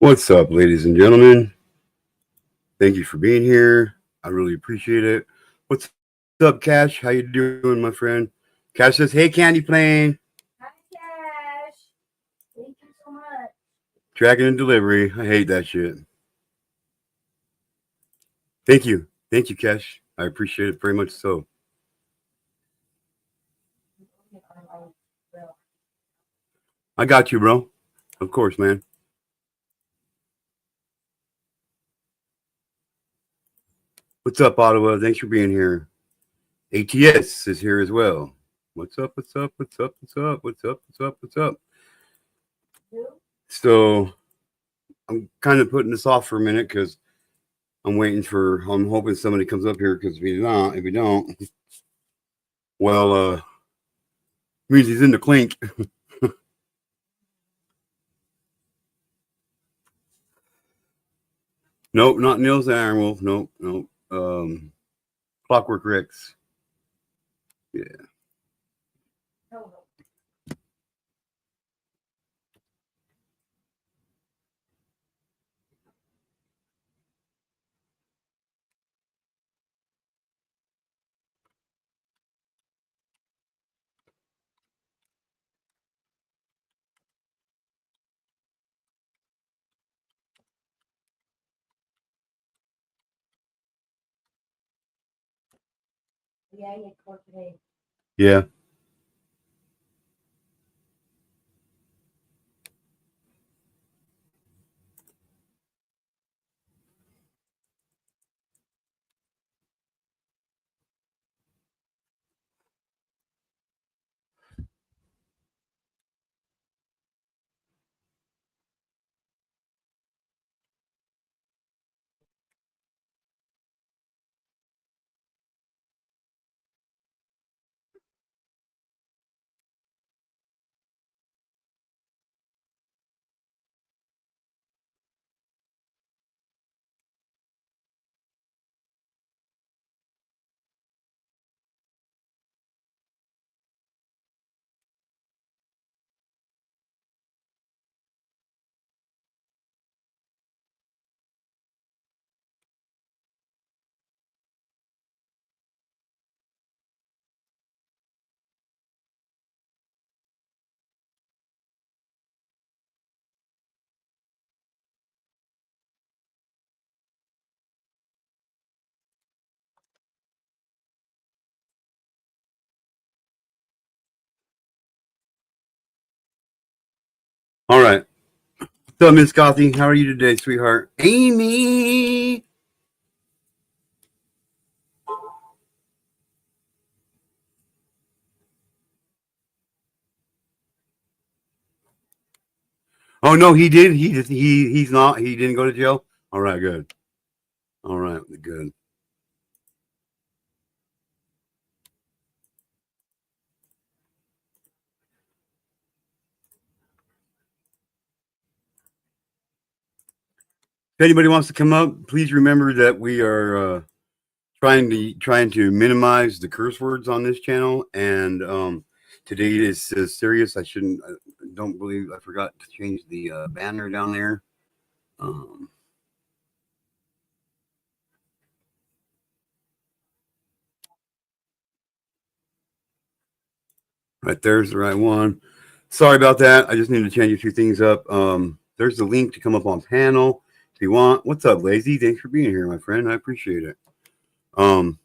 What's up, ladies and gentlemen? Thank you for being here. I really appreciate it. What's up, Cash? How you doing, my friend? Cash says, "Hey, Candy Plane, Hi, Cash. Thank you so much. tracking and delivery." I hate that shit. Thank you, Cash. I appreciate it very much. So, I got you, bro. Of course, man. What's up, Ottawa? Thanks for being here. ATS is here as well. What's up? What's up? What's up? What's up? What's up? What's up? What's up? So, I'm kind of putting this off for a minute because I'm hoping somebody comes up here because if we don't, well, means he's in the clink. Nope, not Nils the Iron Wolf. Nope, nope. Clockwork Rex. Yeah. Yeah, you caught today. Yeah. All right. What's up, Miss Gothy? How are you today, sweetheart? Amy. Oh no, he did. He's not. He didn't go to jail. All right, good. All right, good. If anybody wants to come up, please remember that we are trying to minimize the curse words on this channel. And today is serious. I shouldn't. I don't believe I forgot to change the banner down there. Um, right there's the right one. Sorry about that. I just need to change a few things up. There's the link to come up on panel if you want. What's up, Lazy? Thanks for being here, my friend. I appreciate it. Um,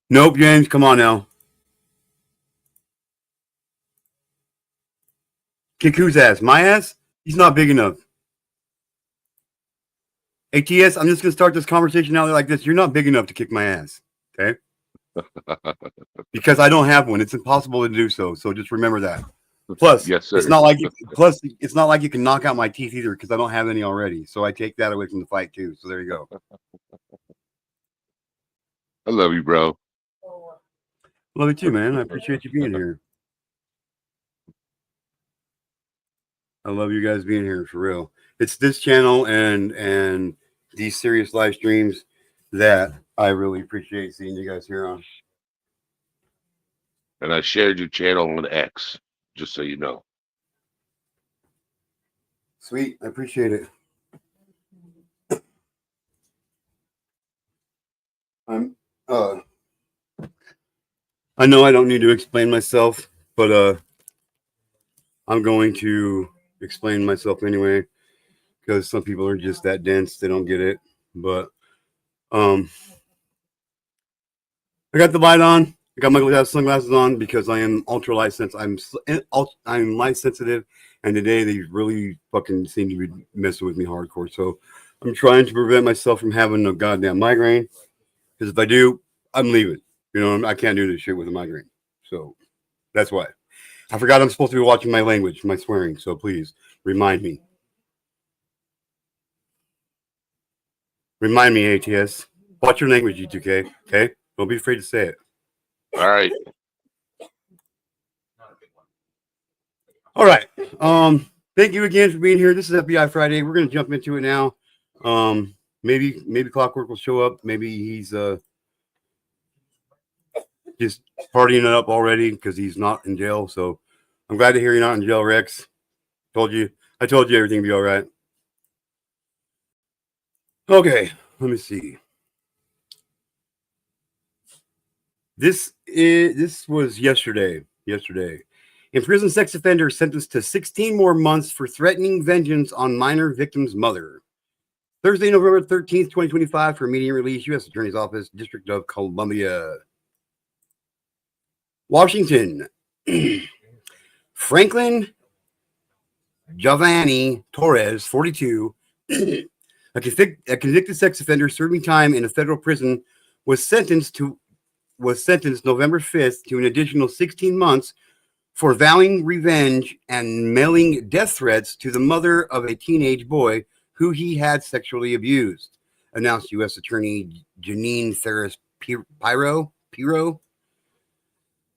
nope, James. Come on now. Kick whose ass? My ass? He's not big enough. ATS, I'm just gonna start this conversation out there like this. You're not big enough to kick my ass. Okay? Because I don't have one. It's impossible to do so. So just remember that. Plus, Yes, sir. it's not like you can knock out my teeth either because I don't have any already. So I take that away from the fight too. So there you go. I love you, bro. Love you too, man. I appreciate you being here. I love you guys being here for real. It's this channel and these serious live streams that, I really appreciate seeing you guys here on. And I shared your channel on X, just so you know. Sweet, I appreciate it. I'm I know I don't need to explain myself, but I'm going to explain myself anyway, because some people are just that dense, they don't get it. But I got the light on. I got my sunglasses on because I am ultra light sensitive. I'm light sensitive, and today they really fucking seem to be messing with me hardcore. So I'm trying to prevent myself from having a goddamn migraine, because if I do, I'm leaving. You know, I can't do this shit with a migraine. So that's why. I forgot I'm supposed to be watching my language, my swearing. So please remind me. Remind me, ATS. Watch your language, G2K. Okay? Don't be afraid to say it. All right. All right. Thank you again for being here. This is FBI Friday. We're gonna jump into it now. Maybe Clockwork will show up. Maybe he's just partying it up already because he's not in jail. So I'm glad to hear you're not in jail, Rex. I told you everything would be all right. Okay, let me see. This was yesterday. Imprisoned sex offender sentenced to 16 more months for threatening vengeance on minor victim's mother. Thursday, November 13th, 2025, for immediate release, U.S. Attorney's Office, District of Columbia. Washington. Franklin Giovanni Torres, 42, a convicted sex offender serving time in a federal prison, was sentenced November 5th to an additional 16 months for vowing revenge and mailing death threats to the mother of a teenage boy who he had sexually abused, announced U.S. Attorney Janine Ferris Piro.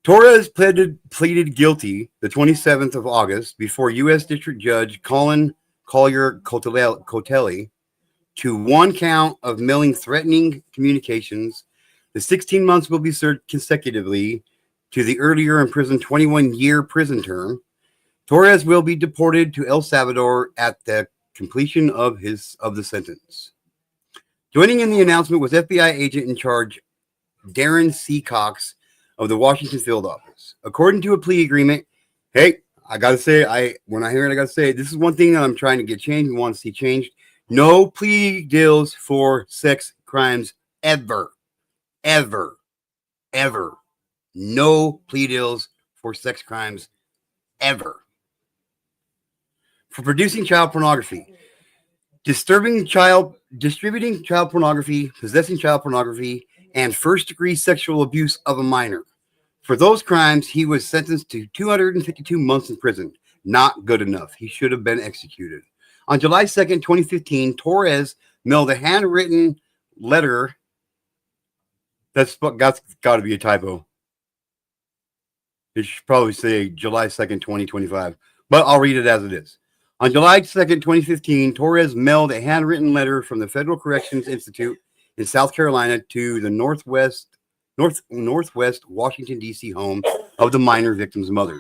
Torres pleaded guilty the 27th of August before U.S. District Judge Colin Collier Cotelli to one count of mailing threatening communications. The 16 months will be served consecutively to the earlier imprisoned 21-year prison term. Torres will be deported to El Salvador at the completion of the sentence. Joining in the announcement was FBI agent in charge Darren C. Cox of the Washington field office. According to a plea agreement, hey, I gotta say, when I hear it, I gotta say, this is one thing that I'm trying to get changed and want to see changed. No plea deals for sex crimes ever. No plea deals for sex crimes ever. For producing child pornography, distributing child pornography, possessing child pornography, and first-degree sexual abuse of a minor. For those crimes, he was sentenced to 252 months in prison. Not good enough. He should have been executed. On July 2nd, 2015, Torres mailed a handwritten letter. That's got to be a typo. It should probably say July 2nd, 2025. But I'll read it as it is. On July 2nd, 2015, Torres mailed a handwritten letter from the Federal Corrections Institute in South Carolina to the Northwest Washington, D.C. home of the minor victim's mother.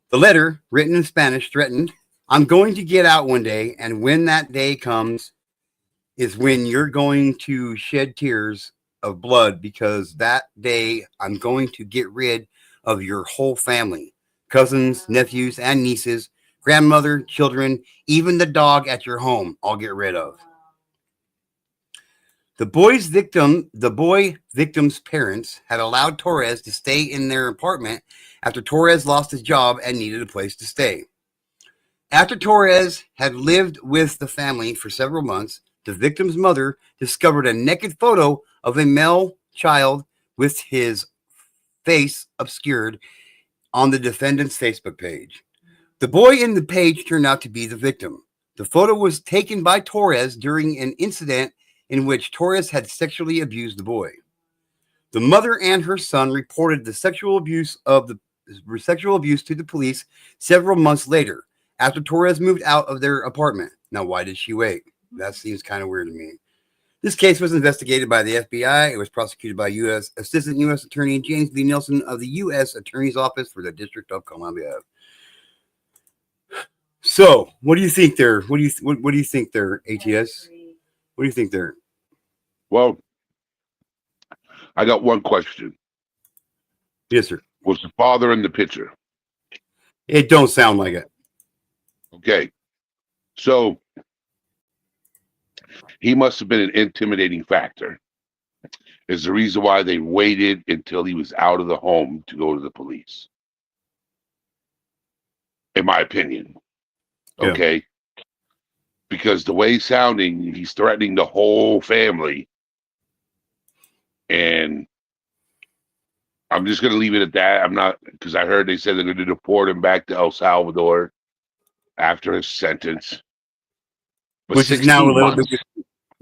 The letter, written in Spanish, threatened, "I'm going to get out one day, and when that day comes is when you're going to shed tears of blood, because that day I'm going to get rid of your whole family, cousins, nephews, and nieces, grandmother, children, even the dog at your home, I'll get rid of." The boy victim's parents had allowed Torres to stay in their apartment after Torres lost his job and needed a place to stay. After Torres had lived with the family for several months, the victim's mother discovered a naked photo of a male child with his face obscured on the defendant's Facebook page. The boy in the page turned out to be the victim. The photo was taken by Torres during an incident in which Torres had sexually abused the boy. The mother and her son reported the sexual abuse to the police several months later, after Torres moved out of their apartment. Now, why did she wait? That seems kind of weird to me. This case was investigated by the FBI. It was prosecuted by Assistant U.S. Attorney James B. Nelson of the U.S. Attorney's Office for the District of Columbia. So, what do you think there? What do you think there, ATS? What do you think there? Well, I got one question. Yes, sir. Was the father in the picture? It don't sound like it. Okay. So he must have been an intimidating factor. Is the reason why they waited until he was out of the home to go to the police. In my opinion. Yeah. Okay. Because the way he's sounding, he's threatening the whole family. And I'm just going to leave it at that. I'm not, because I heard they said they're going to deport him back to El Salvador after his sentence. But Which is now a 16 little months. bit.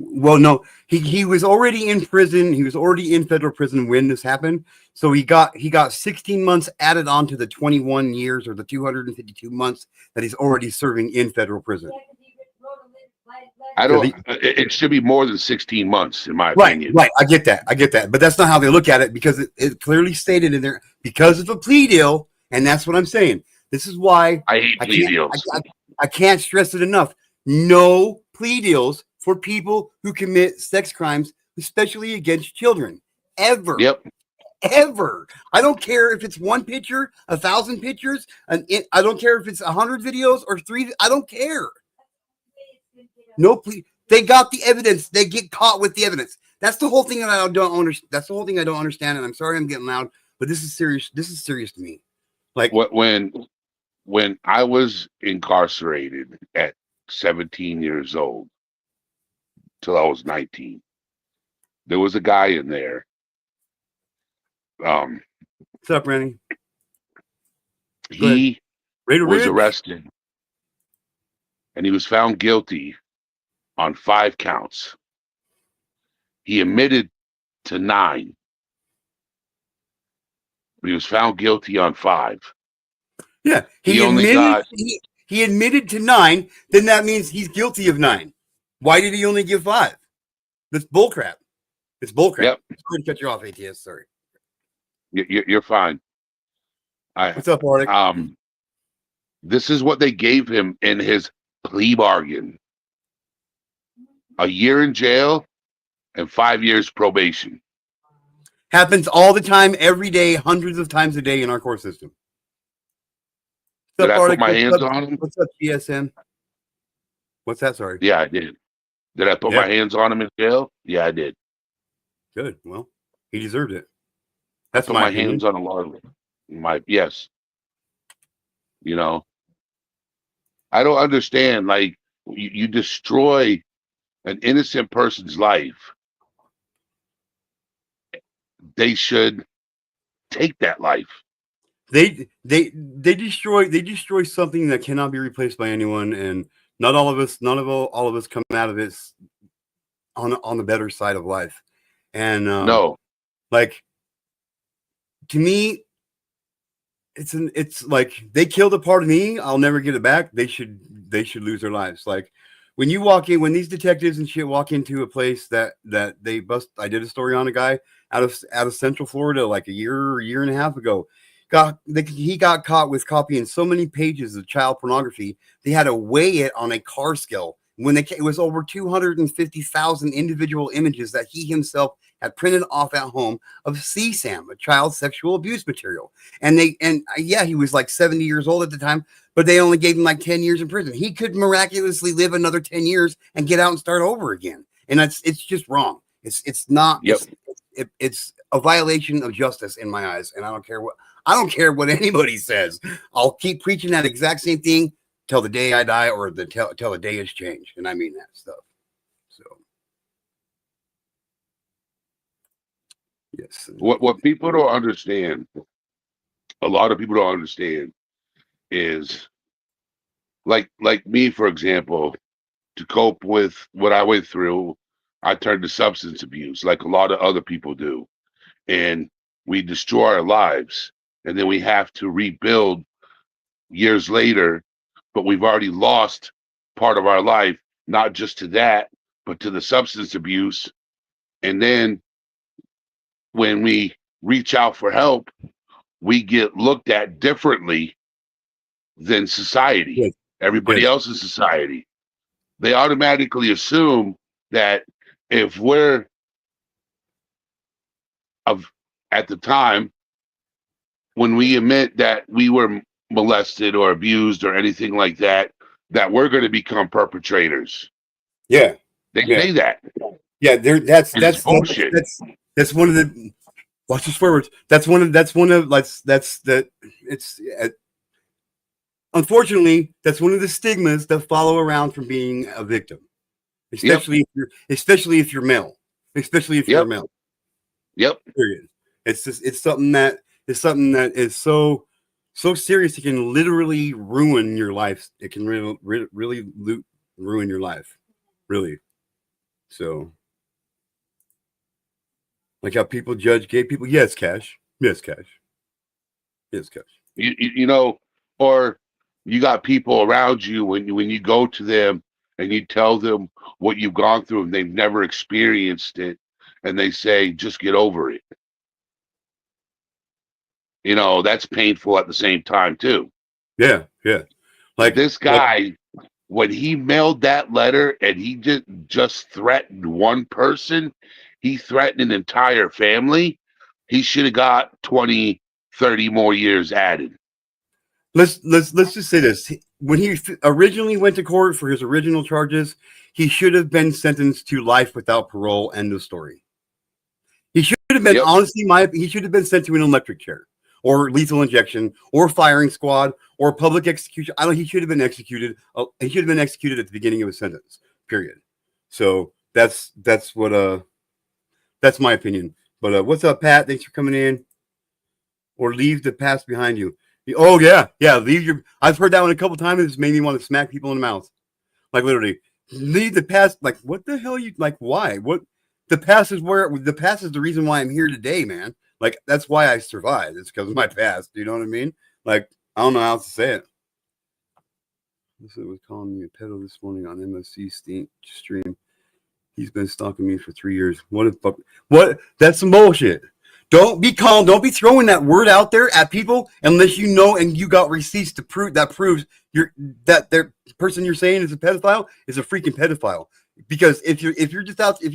Well, no, he was already in prison. He was already in federal prison when this happened. So he got 16 months added on to the 21 years or the 252 months that he's already serving in federal prison. I don't. It should be more than 16 months, in my Right, opinion. right. I get that. But that's not how they look at it because it clearly stated in there because of a plea deal, and that's what I'm saying. This is why I hate plea deals. I can't stress it enough. No plea deals for people who commit sex crimes, especially against children. Ever. Yep. Ever. I don't care if it's one picture, 1,000 pictures, I don't care if it's 100 videos or 3. I don't care. No plea. They got the evidence. They get caught with the evidence. That's the whole thing that I don't understand. That's the whole thing I don't understand. And I'm sorry I'm getting loud, but this is serious. This is serious to me. Like when I was incarcerated at 17 years old till I was 19, there was a guy in there. What's up, Randy? He Raider was Ridge? arrested and he was found guilty on 5 counts. He admitted to 9. But he was found guilty on 5. Yeah, He only he admitted to 9. Then that means he's guilty of 9. Why did he only give 5? That's bullcrap. It's bullcrap. Yep. Sorry to cut you off, ATS. Sorry. You're fine. What's up, Arctic? This is what they gave him in his plea bargain: a year in jail and 5 years probation. Happens all the time, every day, hundreds of times a day in our court system. Did I put my hands on him? What's up, GSM? What's that? Sorry. Yeah, I did. Did I put my hands on him in jail? Yeah, I did. Good. Well, he deserved it. That's Put my hands on a lot of yes. You know, I don't understand. Like, you destroy an innocent person's life. They should take that life. They destroy something that cannot be replaced by anyone, and not all of us, all of us come out of it on the better side of life. And No, like, to me, it's like they killed a part of me. I'll never get it back. They should lose their lives. Like, when you walk in, when these detectives and shit walk into a place that they bust. I did a story on a guy out of Central Florida like a year and a half ago. He got caught with copying so many pages of child pornography. They had to weigh it on a car scale. It was over 250,000 individual images that he himself had printed off at home of CSAM, a child sexual abuse material. And he was like 70 years old at the time, but they only gave him like 10 years in prison. He could miraculously live another 10 years and get out and start over again. And it's just wrong. It's not. Yep. It's a violation of justice in my eyes, and I don't care what anybody says. I'll keep preaching that exact same thing till the day I die, or till the day is changed, and I mean that stuff. So, yes. what people don't understand, a lot of people don't understand, is like me, for example, to cope with what I went through, I turned to substance abuse, like a lot of other people do, and we destroy our lives, and then we have to rebuild years later, but we've already lost part of our life, not just to that, but to the substance abuse. And then when we reach out for help, we get looked at differently than society, Yes. everybody Yes. else's society. They automatically assume that if we're of at the time when we admit that we were molested or abused or anything like that, that we're going to become perpetrators. Yeah. They Yeah. say that. Yeah. There. That's And it's bullshit. that's one of the. Watch the swear words. That's one of that's the. It's. Unfortunately, that's one of the stigmas that follow around from being a victim, especially if you're male, especially if you're male. Yep. Period. It's something that is so serious. It can literally ruin your life. It can really ruin your life, really. So, like how people judge gay people. Yes, Cash. Yes, Cash. Yes, Cash. You know, or you got people around you when you go to them and you tell them what you've gone through and they've never experienced it, and they say, just get over it. You know, that's painful at the same time too. Yeah, yeah. Like this guy, when he mailed that letter and he just threatened one person, he threatened an entire family. He should have got 20, 30 more years added. Let's just say this. When he originally went to court for his original charges, he should have been sentenced to life without parole. End of story. He should have been, honestly, he should have been sent to an electric chair or lethal injection or firing squad or public execution. He should have been executed. He should have been executed at the beginning of his sentence, period. So that's what, that's my opinion. But what's up, Pat? Thanks for coming in. Or leave the past behind you. Oh, yeah. Leave your. I've heard that one a couple times. It's made me want to smack people in the mouth. Like, literally, leave the past. Like, what the hell you. Like, why? What? The past is the reason why I'm here today, man. Like, that's why I survived. It's because of my past. You know what I mean? Like, I don't know how else to say it. This was calling me a pedo this morning on MSC stream. He's been stalking me for 3 years. What? That's some bullshit. Don't be calm. Don't be throwing that word out there at people unless you know and you got receipts to prove proves that their person you're saying is a pedophile is a freaking pedophile. Because if you're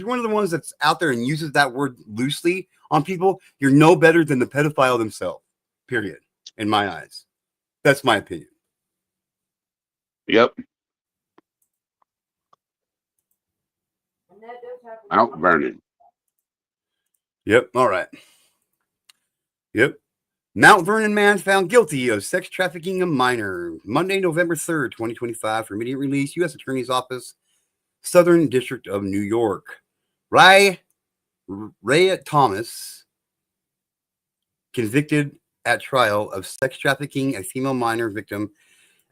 one of the ones that's out there and uses that word loosely on people, you're no better than the pedophile themselves. Period. In my eyes, that's my opinion. Yep. Mount Vernon. Yep. All right. Yep. Mount Vernon man found guilty of sex trafficking a minor. Monday, November 3rd, 2025, for immediate release, U.S. Attorney's Office, Southern District of New York. Raya Thomas, convicted at trial of sex trafficking a female minor victim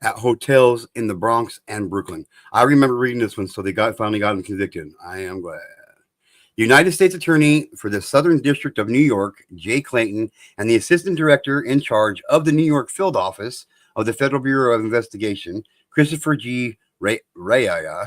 at hotels in the Bronx and Brooklyn. I remember reading this one, so they finally got him convicted. I am glad. United States Attorney for the Southern District of New York, Jay Clayton, and the Assistant Director in charge of the New York Field Office of the Federal Bureau of Investigation, Christopher G. Raya,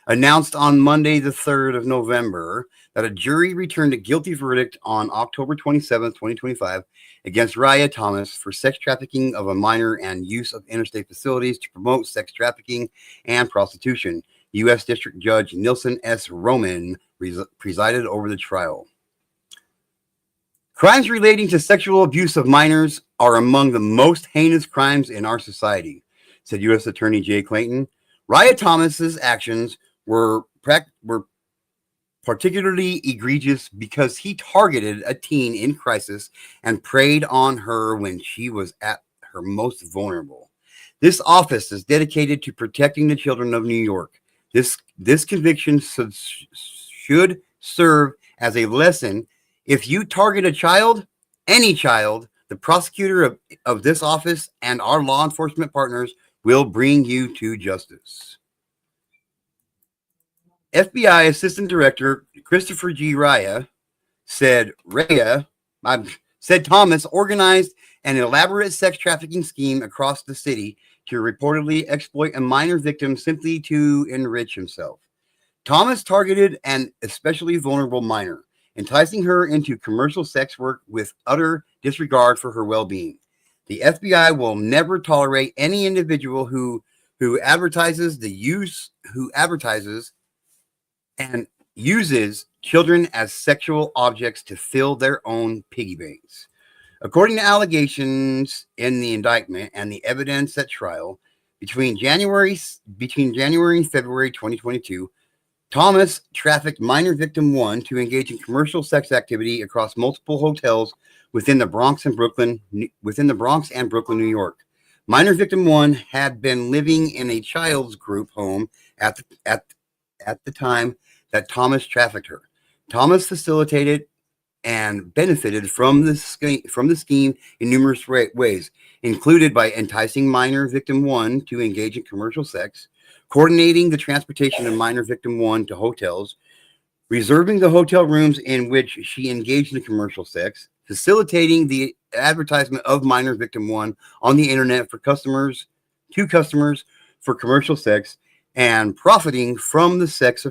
announced on Monday, the 3rd of November, that a jury returned a guilty verdict on October 27, 2025, against Raya Thomas for sex trafficking of a minor and use of interstate facilities to promote sex trafficking and prostitution. U.S. District Judge Nilsen S. Roman presided over the trial. Crimes relating to sexual abuse of minors are among the most heinous crimes in our society, said U.S. Attorney Jay Clayton. Raya Thomas's actions were particularly egregious because he targeted a teen in crisis and preyed on her when she was at her most vulnerable. This office is dedicated to protecting the children of New York. This conviction should serve as a lesson. If you target a child, any child, the prosecutor of this office and our law enforcement partners will bring you to justice. FBI Assistant Director Christopher G. Raya said Thomas organized an elaborate sex trafficking scheme across the city to reportedly exploit a minor victim simply to enrich himself. Thomas targeted an especially vulnerable minor, enticing her into commercial sex work with utter disregard for her well-being. The FBI will never tolerate any individual who advertises and uses children as sexual objects to fill their own piggy banks. According to allegations in the indictment and the evidence at trial, between January and February 2022, Thomas trafficked minor victim 1 to engage in commercial sex activity across multiple hotels within the Bronx and Brooklyn, New York. Minor victim 1 had been living in a child's group home at the time that Thomas trafficked her. Thomas facilitated and benefited from the scheme in numerous ways, included by enticing minor victim 1 to engage in commercial sex, coordinating the transportation of minor victim 1 to hotels, reserving the hotel rooms in which she engaged in commercial sex, facilitating the advertisement of minor victim 1 on the internet for customers for commercial sex, and profiting from the sex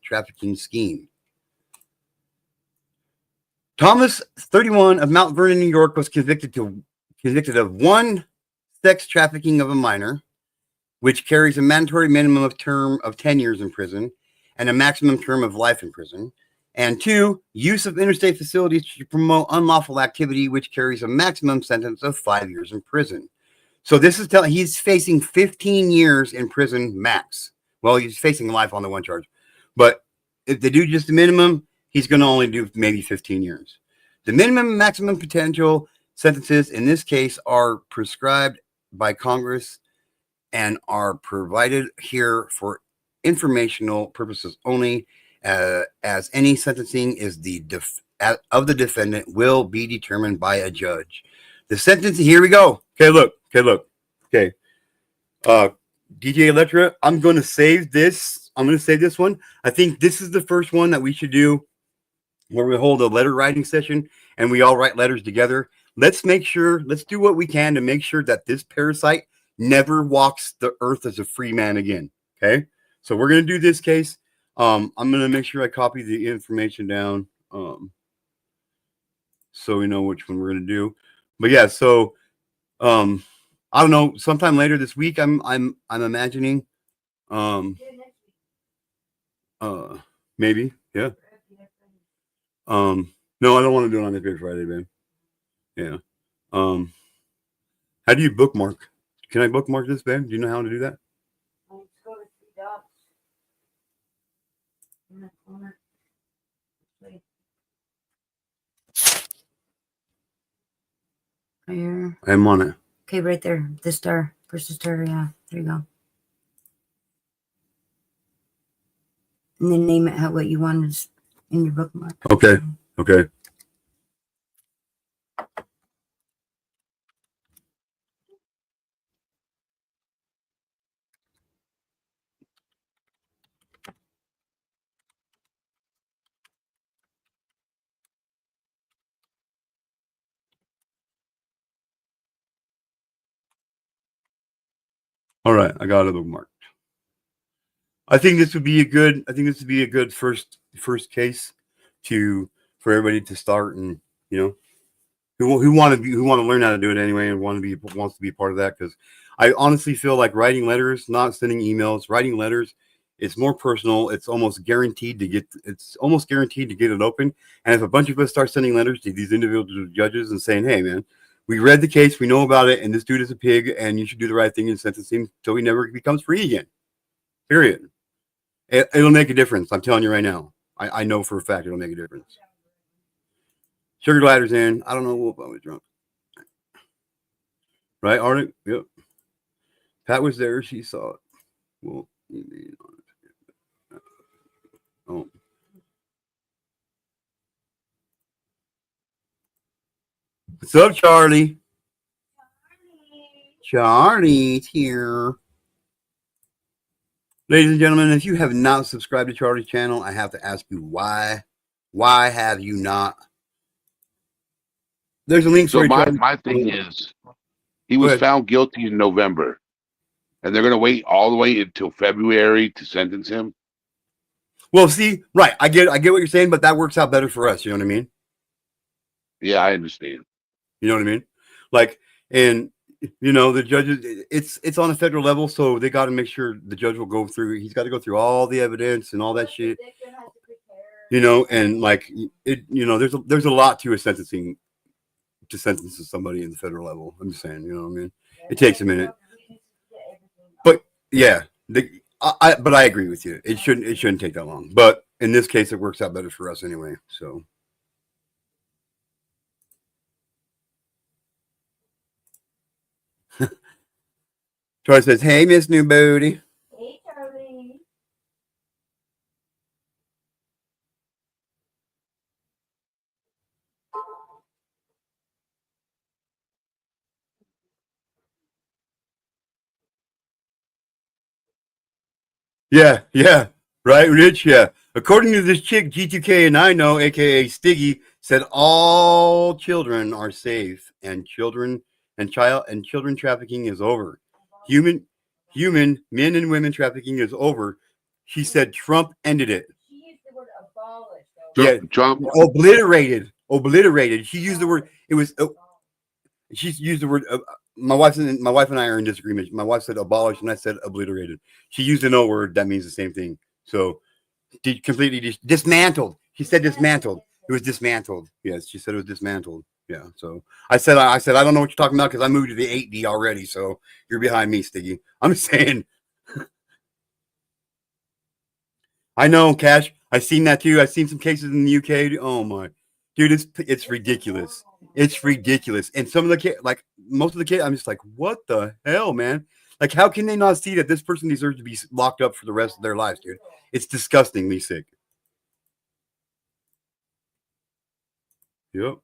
trafficking scheme. Thomas, 31, of Mount Vernon, New York, was convicted of 1 sex trafficking of a minor, which carries a mandatory minimum term of 10 years in prison and a maximum term of life in prison, and 2, use of interstate facilities to promote unlawful activity, which carries a maximum sentence of 5 years in prison. So this is he's facing 15 years in prison max. Well, he's facing life on the 1 charge, but if they do just the minimum, he's going to only do maybe 15 years. The minimum and maximum potential sentences in this case are prescribed by Congress and are provided here for informational purposes only, as any sentencing is of the defendant will be determined by a judge. The sentence, here we go. Okay, look. DJ Electra, I'm going to save this. I'm going to save this one. I think this is the first one that we should do where we hold a letter writing session and we all write letters together. Let's do what we can to make sure that this parasite never walks the earth as a free man again. Okay. So we're going to do this case. I'm going to make sure I copy the information down. So we know which one we're going to do. But yeah, so, I don't know, sometime later this week, I'm imagining, maybe. Yeah. No, I don't want to do it on Good Friday, man. Yeah. How do you bookmark? Can I bookmark this, Ben? Do you know how to do that? Let's go to 3 dots. In the corner. Wait. Right here. I'm on it. Okay, right there. The star. First the star, yeah. There you go. And then name it what you want is in your bookmark. Okay. All right, I got it bookmarked. I think this would be a good first case for everybody to start, and who want to learn how to do it anyway and wants to be a part of that, because I honestly feel like writing letters, not sending emails, writing letters, it's more personal. It's almost guaranteed to get it open. And if a bunch of us start sending letters to these individual judges and saying, "Hey, man, we read the case, we know about it, and this dude is a pig, and you should do the right thing and sentence him until he never becomes free again." Period. It'll make a difference. I'm telling you right now. I know for a fact it'll make a difference. Sugar glider's in. I don't know what I was drunk. Right, Arctic? Yep. Pat was there. She saw it. Well, oh. What's up, Charlie? Charlie's here. Ladies and gentlemen, if you have not subscribed to Charlie's channel, I have to ask you why. Why have you not? There's a link. So my thing is, he was found guilty in November. and they're going to wait all the way until February to sentence him. Well, see, right. I get what you're saying, but that works out better for us. You know what I mean? Yeah, I understand. You know what I mean? Like, and the judges, it's on a federal level, so they got to make sure the judge will go through. He's got to go through all the evidence and all that shit. And like there's a lot to sentencing to sentence somebody in the federal level. I'm just saying, you know what I mean? It takes a minute. But yeah, but I agree with you. It shouldn't take that long. But in this case, it works out better for us anyway. So. Troy says, "Hey, Miss New Booty." Hey, Charlie. Yeah, right, Rich. Yeah, according to this chick, G2K and I know, aka Stiggy, said all children are safe, and children trafficking is over. Human men and women trafficking is over. She said Trump ended it. She used the word abolish. Yeah, Trump obliterated. She used the word. It was. She used the word. My wife and I are in disagreement. My wife said abolish, and I said obliterated. She used an O word that means the same thing. So, completely dismantled. She said dismantled. It was dismantled. Yes, she said it was dismantled. Yeah. So I said I don't know what you're talking about because I moved to the 8D already. So you're behind me, Stiggy. I'm saying. I know, Cash. I've seen that too. I've seen some cases in the UK. Oh my, dude, it's ridiculous. It's ridiculous. And some of the kids, like most of the kids, I'm just like, what the hell, man? Like, how can they not see that this person deserves to be locked up for the rest of their lives, dude? It's disgustingly sick. Yep.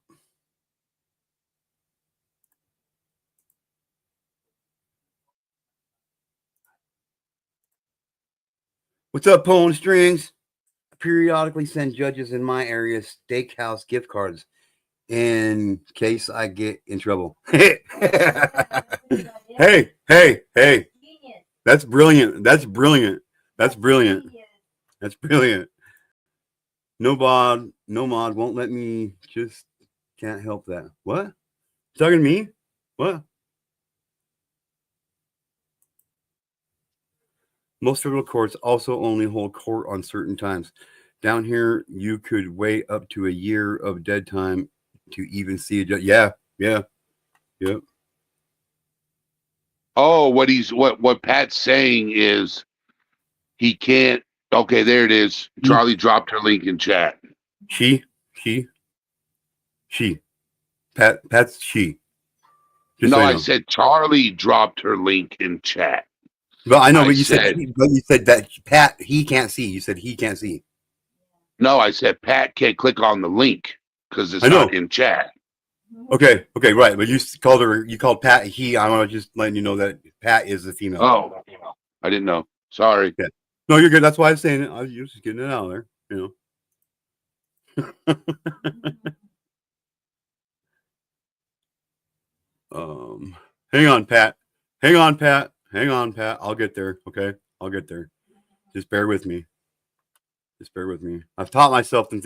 What's up, Pulling Strings? I periodically send judges in my area steakhouse gift cards in case I get in trouble. Hey. That's brilliant. That's brilliant. That's brilliant. That's brilliant. No mod won't let me. Just can't help that. What? You talking to me? What? Most federal courts also only hold court on certain times. Down here, you could wait up to a year of dead time to even see a judge. Yeah. Yep. Oh, what Pat's saying is he can't. Okay, there it is. Charlie dropped her link in chat. She. Pat's she. Just no, I said Charlie dropped her link in chat. Well, I know, but you said that Pat, he can't see. You said he can't see. No, I said Pat can't click on the link because it's not in chat. Okay, right. But you called Pat he. I want to just letting you know that Pat is the female. Oh, I didn't know. Sorry. Yeah. No, you're good. That's why I'm saying it. I was just getting it out there, you know. Hang on, Pat. I'll get there. Okay, I'll get there. Just bear with me. I've taught myself some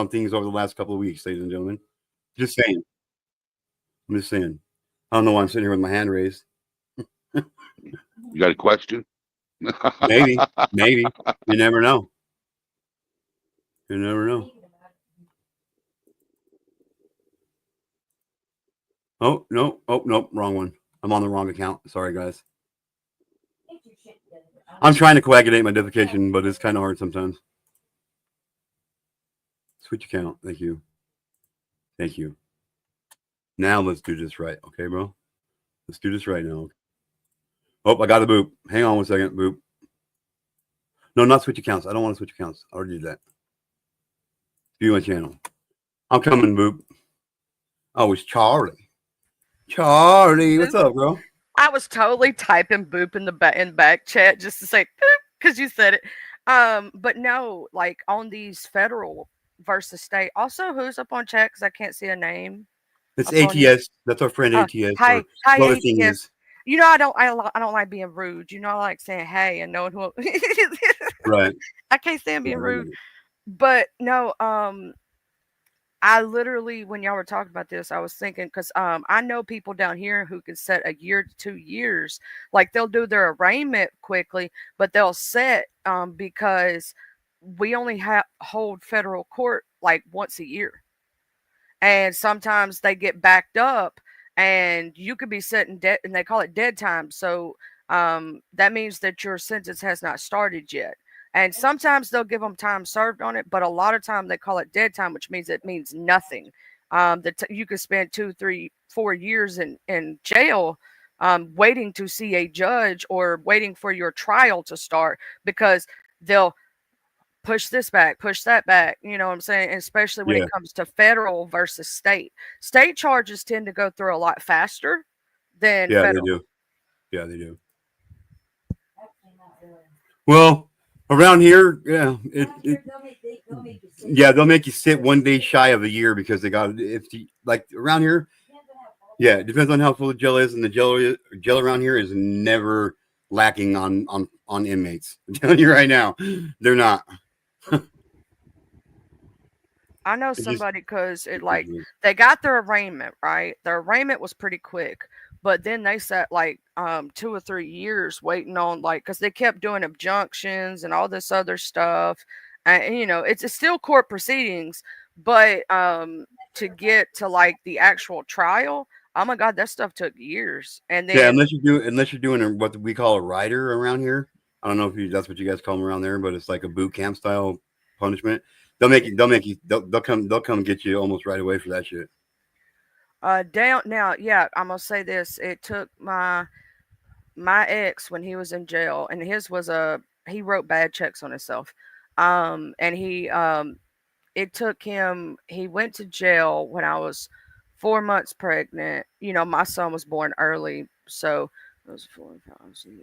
things over the last couple of weeks, ladies and gentlemen. Just saying. I'm just saying. I don't know why I'm sitting here with my hand raised. You got a question? Maybe. You never know. Oh, no. Wrong one. I'm on the wrong account. Sorry, guys. I'm trying to coagulate my notification, but it's kind of hard sometimes. Switch account. Thank you. Now let's do this right. Okay, bro? Let's do this right now. Oh, I got a boop. Hang on 1 second. Boop. No, not switch accounts. I don't want to switch accounts. I already did that. View my channel. I'm coming, boop. Oh, it's Charlie. What's up, bro? I was totally typing boop in the back chat just to say boop because you said it. But no, like on these federal versus state. Also, who's up on chat because I can't see a name. It's ATS. That's our friend ATS. Hi, ATS. You know, I don't like being rude. You know, I like saying hey and knowing who. Right. I can't stand Yeah, being I rude. get it. But no, I literally, when y'all were talking about this, I was thinking because I know people down here who can set a year to 2 years. Like they'll do their arraignment quickly, but they'll set because we only hold federal court like once a year, and sometimes they get backed up, and you could be sitting dead, and they call it dead time. So that means that your sentence has not started yet. And sometimes they'll give them time served on it, but a lot of time they call it dead time, which means it means nothing. You could spend 2, 3, 4 years in jail waiting to see a judge or waiting for your trial to start because they'll push this back, push that back. You know what I'm saying? And especially when Yeah. it comes to federal versus state. State charges tend to go through a lot faster than Yeah, they federal. do. Yeah, they do. Well, around here, yeah, yeah, they'll make you sit 1 day shy of a year because they got like around here. Yeah, it depends on how full the jail is, and the jail around here is never lacking on inmates. I'm telling you right now, they're not. I know It just somebody because it like they got their arraignment, right? Their arraignment was pretty quick, but then they sat like 2 or 3 years waiting on like because they kept doing objections and all this other stuff. And you know, it's still court proceedings, but to get to like the actual trial, oh my god, that stuff took years. And yeah, then unless you're doing what we call a rider around here. I don't know if that's what you guys call them around there, but it's like a boot camp style punishment. They'll come get you almost right away for that shit. down now, yeah, I'm gonna say this. It took my ex when he was in jail, and his was he wrote bad checks on himself. And it took him, he went to jail when I was 4 months pregnant. You know, my son was born early, so it was 4, 5, 6.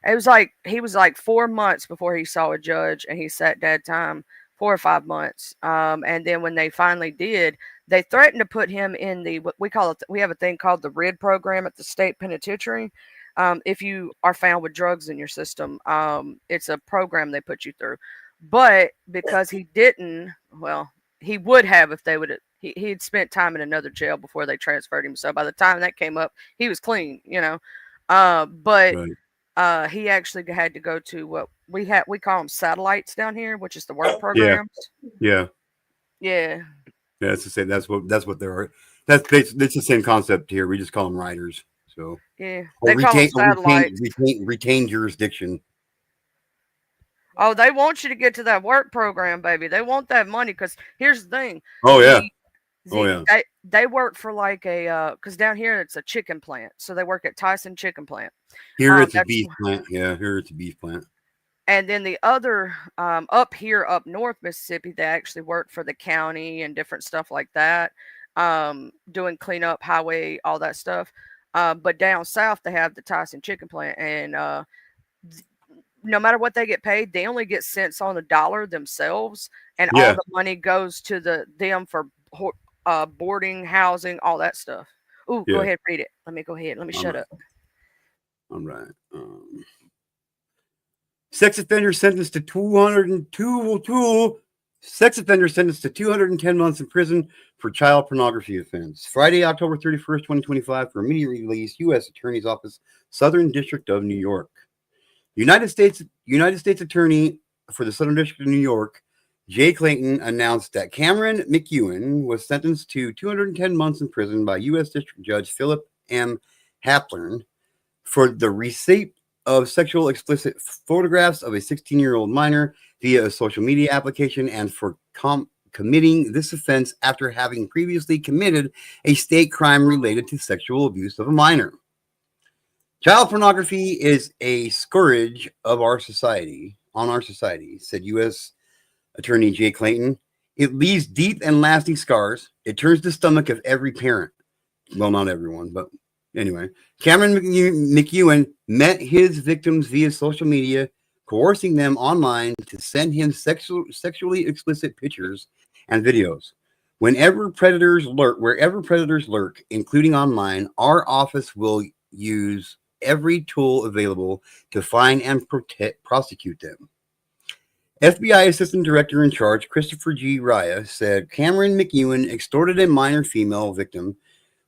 It was like he was like 4 months before he saw a judge, and he sat dead time 4 or 5 months. And then when they finally did, they threatened to put him in the what we call it. We have a thing called the RID program at the state penitentiary. If you are found with drugs in your system, it's a program they put you through. But because he didn't, well, he would have if they would have. He'd spent time in another jail before they transferred him. So by the time that came up, he was clean, you know. But Right. he actually had to go to what we call them satellites down here, which is the work Yeah. programs. Yeah. Yeah. Yeah, it's the same. That's what they are. It's the same concept here. We just call them riders. So Yeah. or They call them retain, or satellites. retain jurisdiction. Oh, they want you to get to that work program, baby. They want that money because here's the thing. Oh yeah. Oh yeah. They work for like a because down here it's a chicken plant, so they work at Tyson Chicken Plant. Here it's a beef plant. Yeah, here it's a beef plant. And then the other up here, up north Mississippi, they actually work for the county and different stuff like that, doing cleanup, highway, all that stuff. But down south, they have the Tyson Chicken Plant, and no matter what they get paid, they only get cents on the dollar themselves, and all the money goes to them for boarding, housing, all that stuff. Ooh, go ahead, read it. Let me go ahead. Let me shut up. All right. Sex offender sentenced to 202. Sex offender sentenced to 210 months in prison for child pornography offense. Friday, October 31st, 2025, for immediate release, U.S. Attorney's Office, Southern District of New York. United States Attorney for the Southern District of New York, Jay Clayton, announced that Cameron McEwen was sentenced to 210 months in prison by U.S. District Judge Philip M. Haplern for the receipt of sexual explicit photographs of a 16-year-old minor via a social media application, and for committing this offense after having previously committed a state crime related to sexual abuse of a minor. Child pornography is a scourge of our society, said U.S. Attorney Jay Clayton. It leaves deep and lasting scars. It turns the stomach of every parent. Well, not everyone, but anyway. Cameron McEwen met his victims via social media, coercing them online to send him sexually explicit pictures and videos. Wherever predators lurk, including online, our office will use every tool available to find and prosecute them. FBI Assistant Director in Charge Christopher G. Raya said Cameron McEwen extorted a minor female victim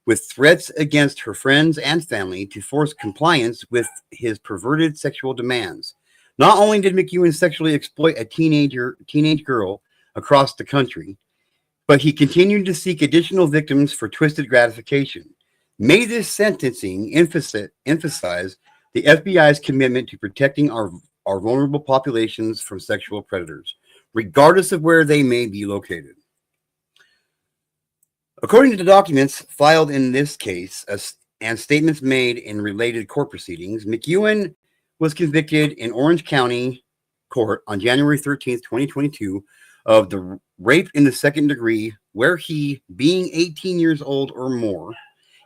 with threats against her friends and family to force compliance with his perverted sexual demands. Not only did McEwen sexually exploit a teenage girl across the country, but he continued to seek additional victims for twisted gratification. May this sentencing emphasize the FBI's commitment to protecting our vulnerable populations from sexual predators, regardless of where they may be located. According to the documents filed in this case and statements made in related court proceedings, McEwen was convicted in Orange County Court on January 13th, 2022, of the rape in the second degree, where he, being 18 years old or more,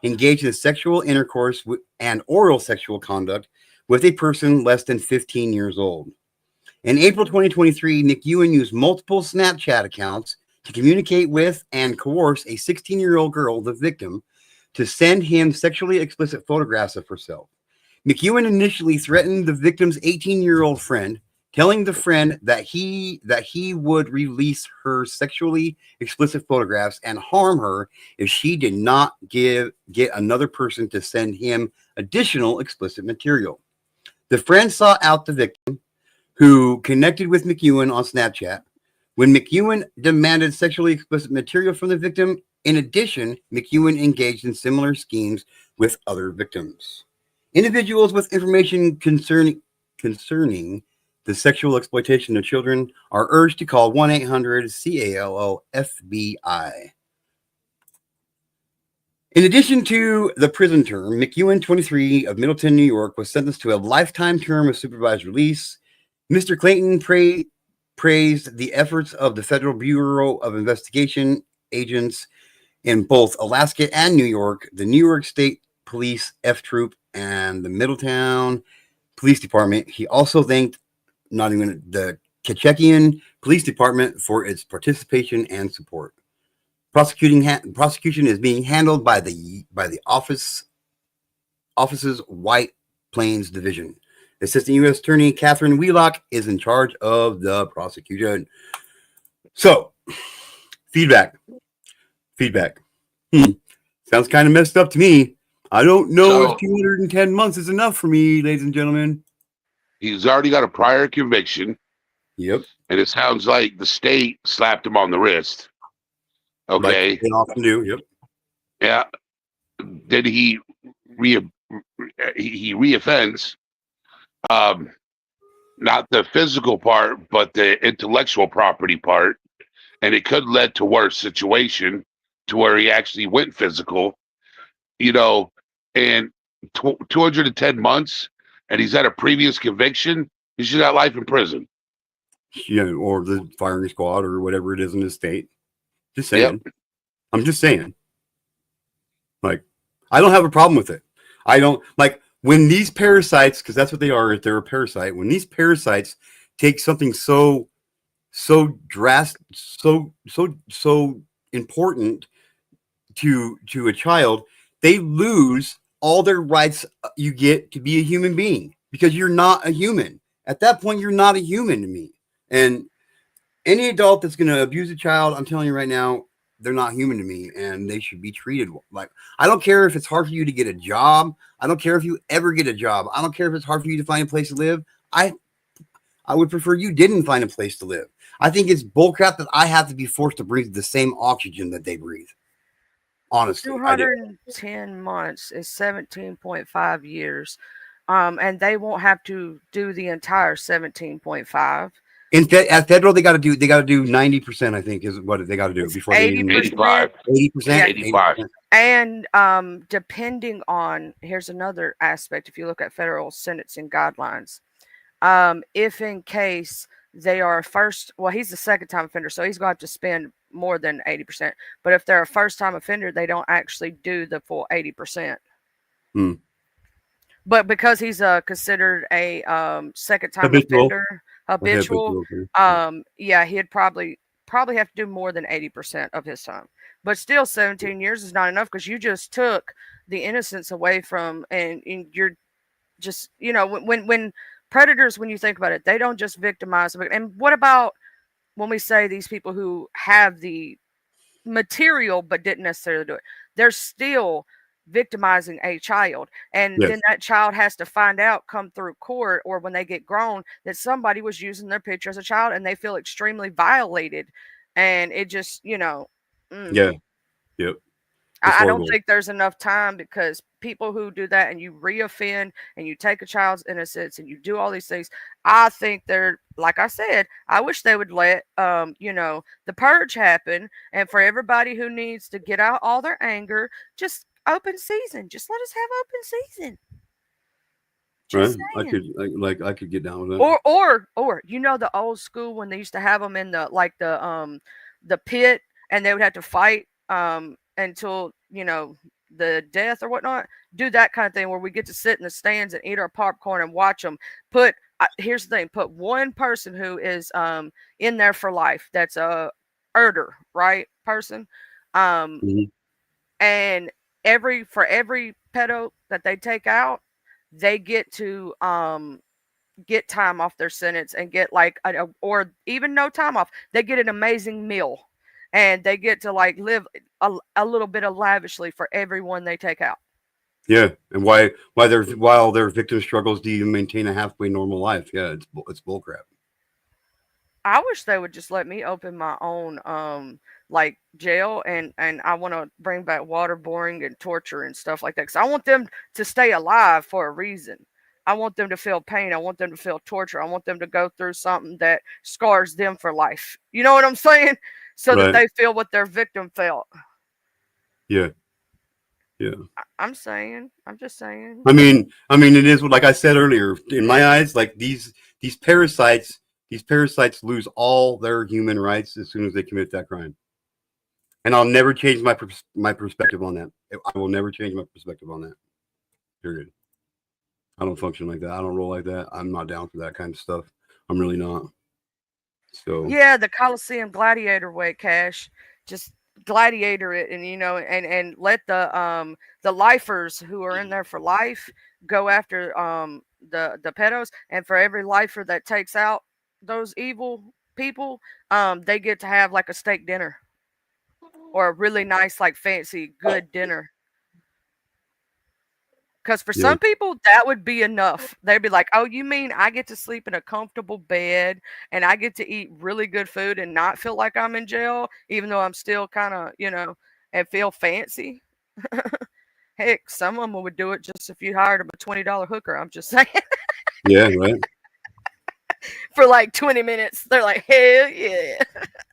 engaged in sexual intercourse and oral sexual conduct with a person less than 15 years old. In April 2023, McEwen used multiple Snapchat accounts to communicate with and coerce a 16-year-old girl, the victim, to send him sexually explicit photographs of herself. McEwen initially threatened the victim's 18-year-old friend, telling the friend that he would release her sexually explicit photographs and harm her if she did not get another person to send him additional explicit material. The friend sought out the victim, who connected with McEwen on Snapchat. When McEwen demanded sexually explicit material from the victim, in addition, McEwen engaged in similar schemes with other victims. Individuals with information concerning the sexual exploitation of children are urged to call 1-800-CALL-FBI. In addition to the prison term, McEwen, 23, of Middleton, New York, was sentenced to a lifetime term of supervised release. Mr. Clayton praised the efforts of the Federal Bureau of Investigation agents in both Alaska and New York, the New York State Police F Troop, and the Middletown Police Department. He also thanked the Ketchikan Police Department for its participation and support. Prosecution is being handled by the office's White Plains Division. Assistant U.S. Attorney Catherine Wheelock is in charge of the prosecution. So, feedback. Sounds kind of messed up to me. I don't know if 210 months is enough for me, ladies and gentlemen. He's already got a prior conviction. Yep. And it sounds like the state slapped him on the wrist. Okay. Like they often do. Yep. Yeah. Then he reoffends. Not the physical part, but the intellectual property part. And it could lead to worse situation to where he actually went physical, and 210 months, and he's had a previous conviction. He should have life in prison. Yeah, or the firing squad or whatever it is in the state. Just saying. Yep. I'm just saying. Like, I don't have a problem with it. I don't like when these parasites, because that's what they are. They're a parasite. When these parasites take something so drastic, so important to a child, they lose all their rights you get to be a human being, because you're not a human. At that point, you're not a human to me. And any adult that's going to abuse a child, I'm telling you right now, they're not human to me, and they should be treated like. I don't care if it's hard for you to get a job. I don't care if you ever get a job. I don't care if it's hard for you to find a place to live. I would prefer you didn't find a place to live. I think it's bullcrap that I have to be forced to breathe the same oxygen that they breathe. Honestly, 210 months is 17.5 years, and they won't have to do the entire 17.5. At federal, they got to do 90%. I think is what they got to do before 85. 80%. And depending on, here's another aspect. If you look at federal sentencing guidelines, if in case they are he's a second time offender, so he's going to have to spend more than 80%. But if they're a first time offender, they don't actually do the full 80%. But because he's considered a second time offender, habitual, he'd probably probably have to do more than 80% of his time. But still, 17 years is not enough because you just took the innocence away from, and you're just, when predators, when you think about it, they don't just victimize. And what about when we say these people who have the material but didn't necessarily do it? They're still victimizing a child, and Yes. then that child has to find out, come through court or when they get grown, that somebody was using their picture as a child, and they feel extremely violated, and it just Yeah. Yep. It's I don't horrible. think there's enough time, because people who do that and you reoffend and you take a child's innocence and you do all these things, I think they're, like I said, I wish they would let the purge happen, and for everybody who needs to get out all their anger, just open season. Just let us have open season. Right. Just I saying. could get down with that. Or the old school when they used to have them in the pit, and they would have to fight until the death or whatnot. Do that kind of thing where we get to sit in the stands and eat our popcorn and watch them. Here's the thing: put one person who is in there for life. That's a herder, right? Person, Mhm. and for every pedo that they take out, they get to get time off their sentence and get or even no time off. They get an amazing meal, and they get to live a little bit of lavishly for everyone they take out. Yeah. And while their victim struggles, do you maintain a halfway normal life? Yeah, it's bullcrap. I wish they would just let me open my own jail, and I want to bring back waterboarding and torture and stuff like that, because I want them to stay alive for a reason. I want them to feel pain. I want them to feel torture. I want them to go through something that scars them for life. You know what I'm saying? So that Right. they feel what their victim felt. Yeah. Yeah. I'm just saying. I mean, it is like I said earlier. In my eyes, like these parasites lose all their human rights as soon as they commit that crime. And I'll never change my perspective on that. I will never change my perspective on that. Period. I don't function like that. I don't roll like that. I'm not down for that kind of stuff. I'm really not. So Yeah, the Coliseum Gladiator way, Cash. Just gladiator it, and and let the lifers who are in there for life go after the pedos, and for every lifer that takes out those evil people, they get to have like a steak dinner, or a really nice, fancy good dinner. Because for yeah, some people, that would be enough. They'd be like, oh, you mean I get to sleep in a comfortable bed and I get to eat really good food and not feel like I'm in jail, even though I'm still kind of, and feel fancy? Heck, some of them would do it just if you hired them a $20 hooker. I'm just saying. yeah, right. For 20 minutes. They're like, hell yeah,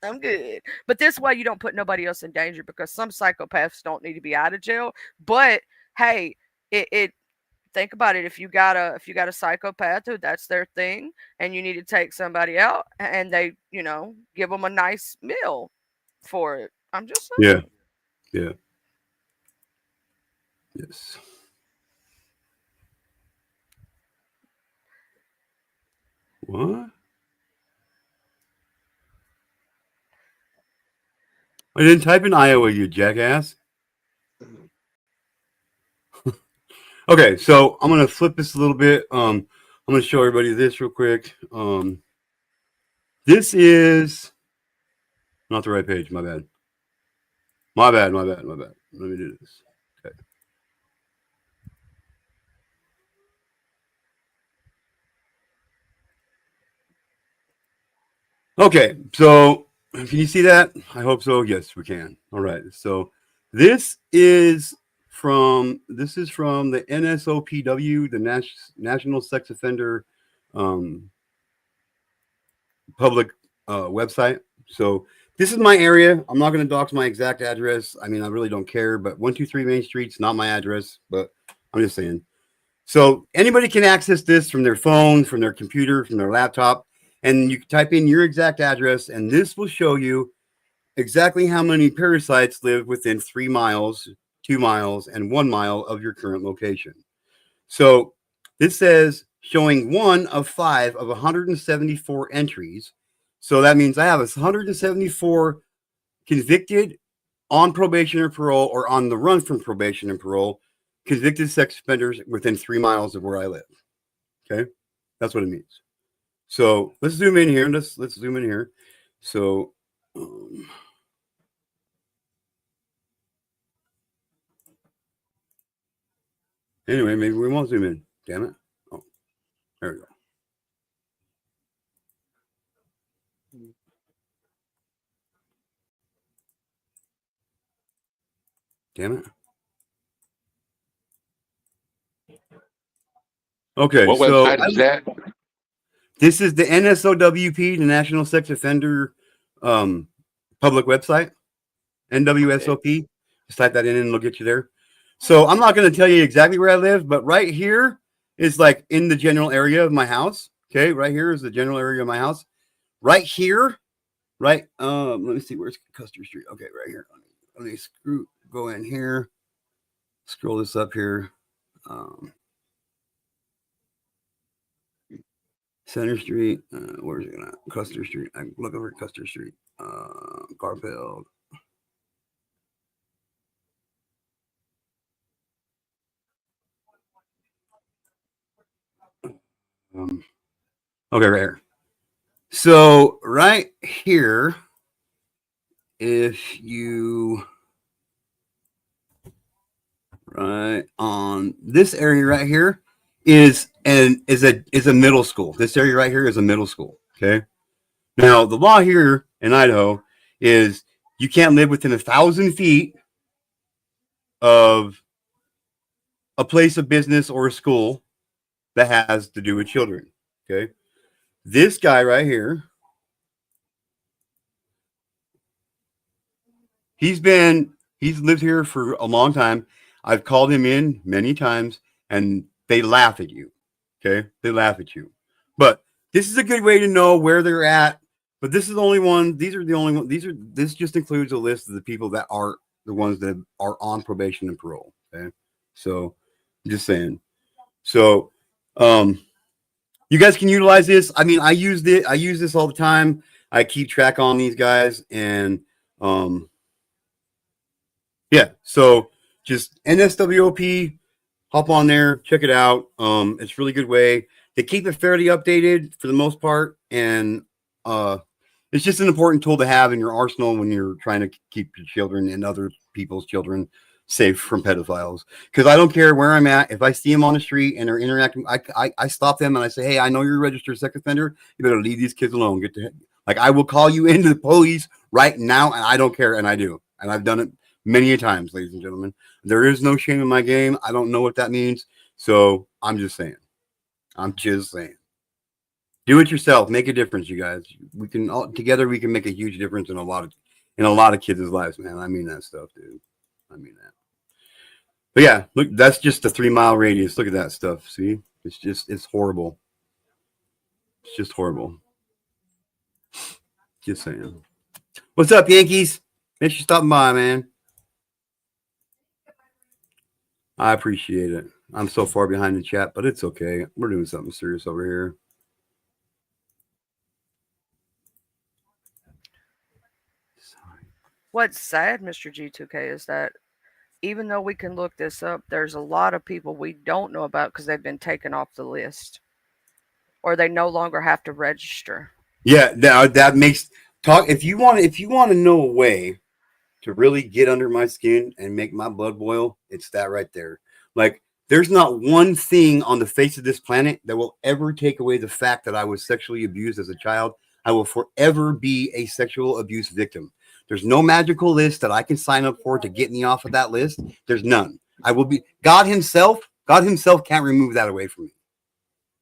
I'm good. But this way you don't put nobody else in danger, because some psychopaths don't need to be out of jail. But hey, it think about it. If you got a psychopath who that's their thing, and you need to take somebody out, and they give them a nice meal for it. I'm just saying. Yeah. Yes. What? I didn't type in Iowa, you jackass. Okay, so I'm gonna flip this a little bit. I'm gonna show everybody this real quick. This is not the right page. My bad. Let me do this. Okay. Okay, so can you see that? I hope so. Yes, we can. All right. So this is from the NSOPW, the National Sex Offender public website. So this is my area. I'm not going to dox my exact address. I mean, I really don't care. But 123 Main Street's not my address. But I'm just saying. So anybody can access this from their phone, from their computer, from their laptop. And you can type in your exact address, and this will show you exactly how many parasites live within 3 miles, 2 miles, and 1 mile of your current location. So this says showing 1 of 5 of 174 entries. So that means I have 174 convicted on probation or parole or on the run from probation and parole, convicted sex offenders within 3 miles of where I live. Okay, that's what it means. So let's zoom in here. Let's zoom in here. So anyway, maybe we won't zoom in. Damn it. Oh, there we go. Damn it. Okay, What so website is that? this is the NSOWP, the National Sex Offender public website. NWSOP. Just type that in and it'll get you there. So I'm not going to tell you exactly where I live, but right here is like in the general area of my house. Okay, right here is the general area of my house. Right here, right. Let me see, where's Custer Street? Okay, right here. Let me go in here. Scroll this up here. Center Street. Where's it at? Custer Street. I look over at Custer Street. Garfield. Okay, right here. So right here, if you right on this area right here is a middle school. This area right here is a middle school. Okay. Now the law here in Idaho is you can't live within 1,000 feet of a place of business or a school that has to do with children. Okay. This guy right here, he's lived here for a long time. I've called him in many times and they laugh at you. Okay. They laugh at you. But this is a good way to know where they're at. But this is the only one. These are the only one. This just includes a list of the people that are the ones that are on probation and parole. Okay. So I'm just saying. So, you guys can utilize this. I mean, I use this all the time. I keep track on these guys and, yeah. So just NSWOP, hop on there, check it out. It's a really good way. They keep it fairly updated for the most part. And, it's just an important tool to have in your arsenal when you're trying to keep your children and other people's children safe from pedophiles. Because I don't care where I'm at. If I see them on the street and they're interacting, I stop them and I say, hey, I know you're a registered sex offender. You better leave these kids alone. Like I will call you into the police right now, and I don't care, and I do. And I've done it many a times, ladies and gentlemen. There is no shame in my game. I don't know what that means. So I'm just saying. Do it yourself. Make a difference, you guys. We can all together. We can make a huge difference in a lot of kids' lives, man. I mean that stuff, dude. I mean that. But yeah, look, that's just a 3 mile radius. Look at that stuff. See, it's horrible. It's just horrible. Just saying. What's up, Yankees? Thanks for stopping by, man. I appreciate it. I'm so far behind the chat, but it's okay. We're doing something serious over here. What's sad, Mr. G2K, is that even though we can look this up, there's a lot of people we don't know about because they've been taken off the list or they no longer have to register. Yeah, that makes talk. If you want to know a way to really get under my skin and make my blood boil, it's that right there. Like, there's not one thing on the face of this planet that will ever take away the fact that I was sexually abused as a child. I will forever be a sexual abuse victim. There's no magical list that I can sign up for to get me off of that list. There's none. I will be God himself can't remove that away from me.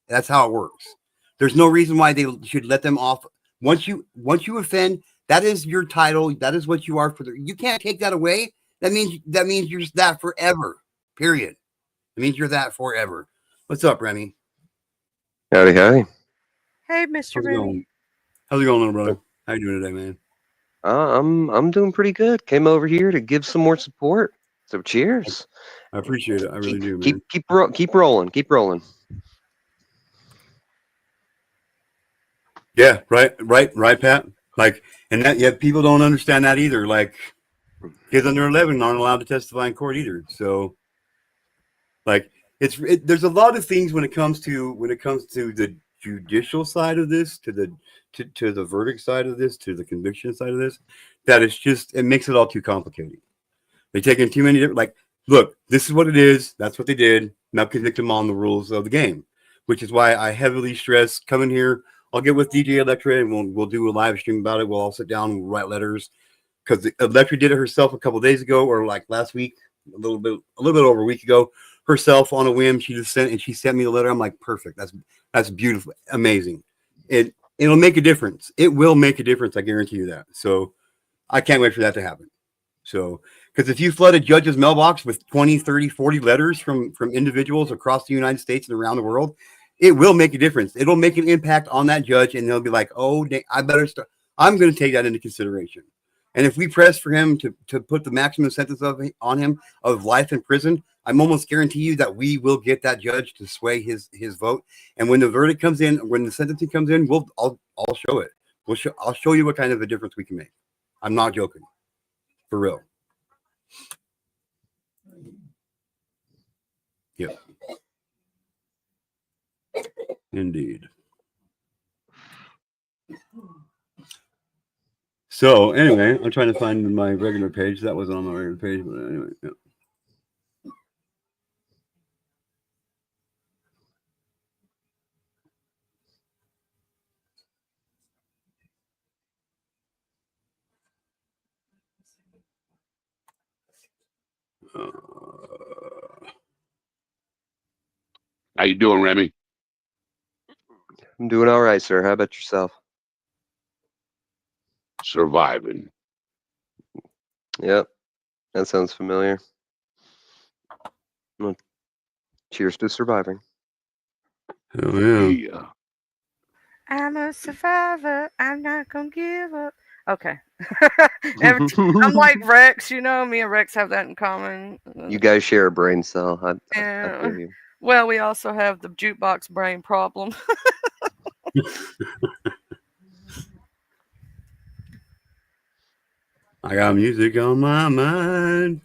That's how it works. There's no reason why they should let them off. Once you offend, that is your title. That is what you are you can't take that away. That means you're that forever. Period. It means you're that forever. What's up, Remy? Howdy, howdy. Hey, Mr. Remy. How's it going, little brother? How you doing today, man? I'm doing pretty good. Came over here to give some more support. So cheers. I appreciate it. I really do, man. Keep rolling. Keep rolling. Yeah, right, Pat. Like, and that, yeah, people don't understand that either. Like, kids under 11 aren't allowed to testify in court either. So, like, there's a lot of things when it comes to the judicial side of this, to the verdict side of this, to the conviction side of this, that it's just it makes it all too complicated. They're taking too many different. Like, look, this is what it is. That's what they did. Now convict them on the rules of the game, which is why I heavily stress coming here. I'll get with DJ Electra and we'll do a live stream about it. We'll all sit down and write letters because Electra did it herself a couple of days ago, or like last week, a little bit over a week ago, herself on a whim. She sent me the letter. I'm like, perfect. That's beautiful, amazing. It'll make a difference. It will make a difference. I guarantee you that. So I can't wait for that to happen. So, because if you flood a judge's mailbox with 20, 30, 40 letters from individuals across the United States and around the world, it will make a difference. It'll make an impact on that judge, and they'll be like, oh, I better start. I'm going to take that into consideration. And if we press for him to put the maximum sentence on him of life in prison, I'm almost guarantee you that we will get that judge to sway his vote. And when the verdict comes in, when the sentencing comes in, I'll show it. I'll show you what kind of a difference we can make. I'm not joking. For real. Yep. Indeed. So anyway, I'm trying to find my regular page. That wasn't on my regular page, but anyway. Yeah. How you doing, Remy? I'm doing all right, sir. How about yourself? Surviving. Yep, that sounds familiar. Well, cheers to surviving. Oh yeah. Yeah. I'm a survivor. I'm not gonna give up. Okay. I'm like Rex, you know, me and Rex have that in common. You guys share a brain cell. I Yeah. feel you. Well, we also have the jukebox brain problem. I got music on my mind.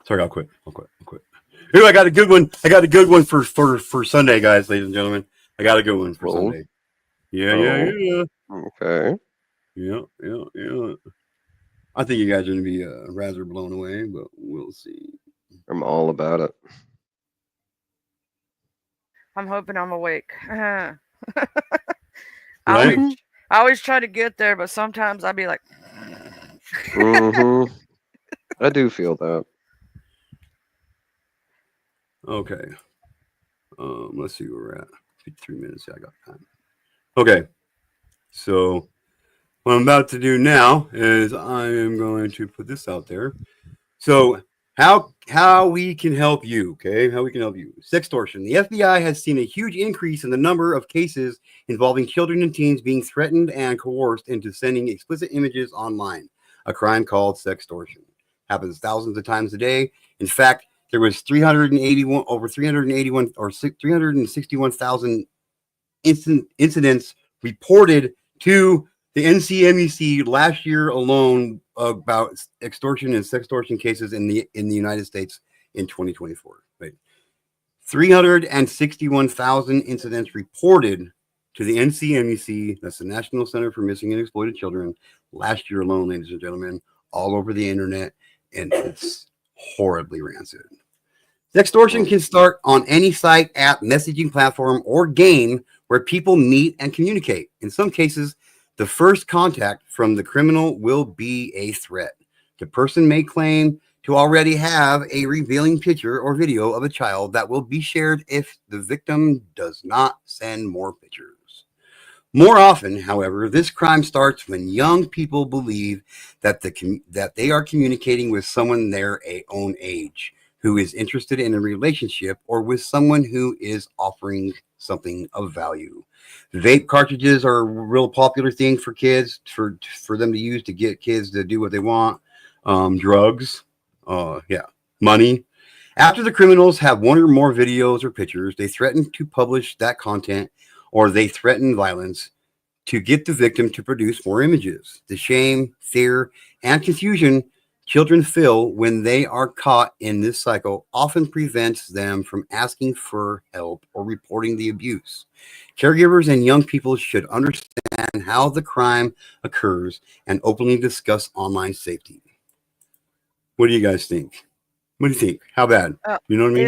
Sorry, I'll quit. Here, I got a good one. I got a good one for Sunday, guys, ladies and gentlemen. I got a good one for Sunday. Yeah. Okay. Yeah. I think you guys are going to be rather blown away, but we'll see. I'm all about it. I'm hoping I'm awake. Right? I always try to get there, but sometimes I'd be like, Mm-hmm. I do feel that. Okay. Let's see where we're at. 53 minutes. Yeah, I got time. Okay. So what I'm about to do now is I am going to put this out there. So how we can help you, okay? How we can help you. Sextortion. The FBI has seen a huge increase in the number of cases involving children and teens being threatened and coerced into sending explicit images online. A crime called sextortion. Happens thousands of times a day. In fact, there was 361,000 incidents reported to the NCMEC last year alone about extortion and sextortion cases in the United States in 2024. Right, 361,000 incidents reported to the NCMEC, that's the National Center for Missing and Exploited Children, last year alone, ladies and gentlemen, all over the internet, and it's horribly rancid. Sextortion can start on any site, app, messaging platform, or game where people meet and communicate. In some cases, the first contact from the criminal will be a threat. The person may claim to already have a revealing picture or video of a child that will be shared if the victim does not send more pictures. More often, however, this crime starts when young people believe that they are communicating with someone their own age, who is interested in a relationship, or with someone who is offering something of value. Vape cartridges are a real popular thing for kids, for them to use to get kids to do what they want. Drugs, money. After the criminals have one or more videos or pictures, they threaten to publish that content or they threaten violence to get the victim to produce more images. The shame, fear, and confusion children feel when they are caught in this cycle often prevents them from asking for help or reporting the abuse. Caregivers and young people should understand how the crime occurs and openly discuss online safety. What do you guys think? What do you think? How bad? Uh, You know what I mean?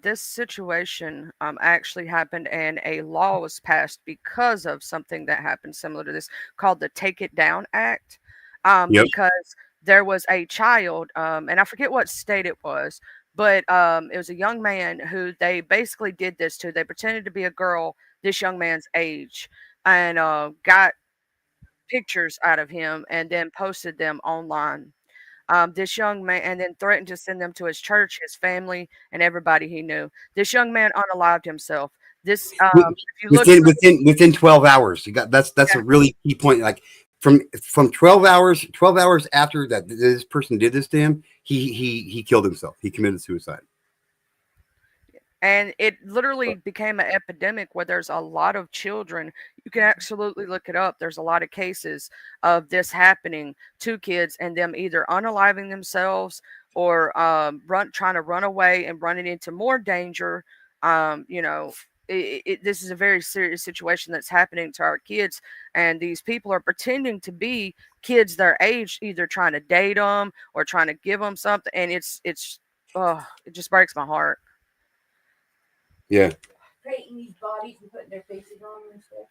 this situation actually happened, and a law was passed because of something that happened similar to this, called the Take It Down Act. Yep. Because there was a child, and I forget what state it was, but it was a young man who they basically did this to. They pretended to be a girl this young man's age, and got pictures out of him and then posted them online. This young man, and then threatened to send them to his church, his family, and everybody he knew. This young man unalived himself. This, Wi- if you look through, within 12 hours. You got that's yeah, a really key point. Like from 12 hours after that this person did this to him, he killed himself. He committed suicide. and it literally became an epidemic where there's a lot of children. You can absolutely look it up. There's a lot of cases of this happening to kids and them either unaliving themselves or trying to run away and running into more danger. You know, this is a very serious situation that's happening to our kids, and these people are pretending to be kids their age, either trying to date them or trying to give them something, and oh, it just breaks my heart. Yeah. Creating these bodies and putting their faces on them and stuff.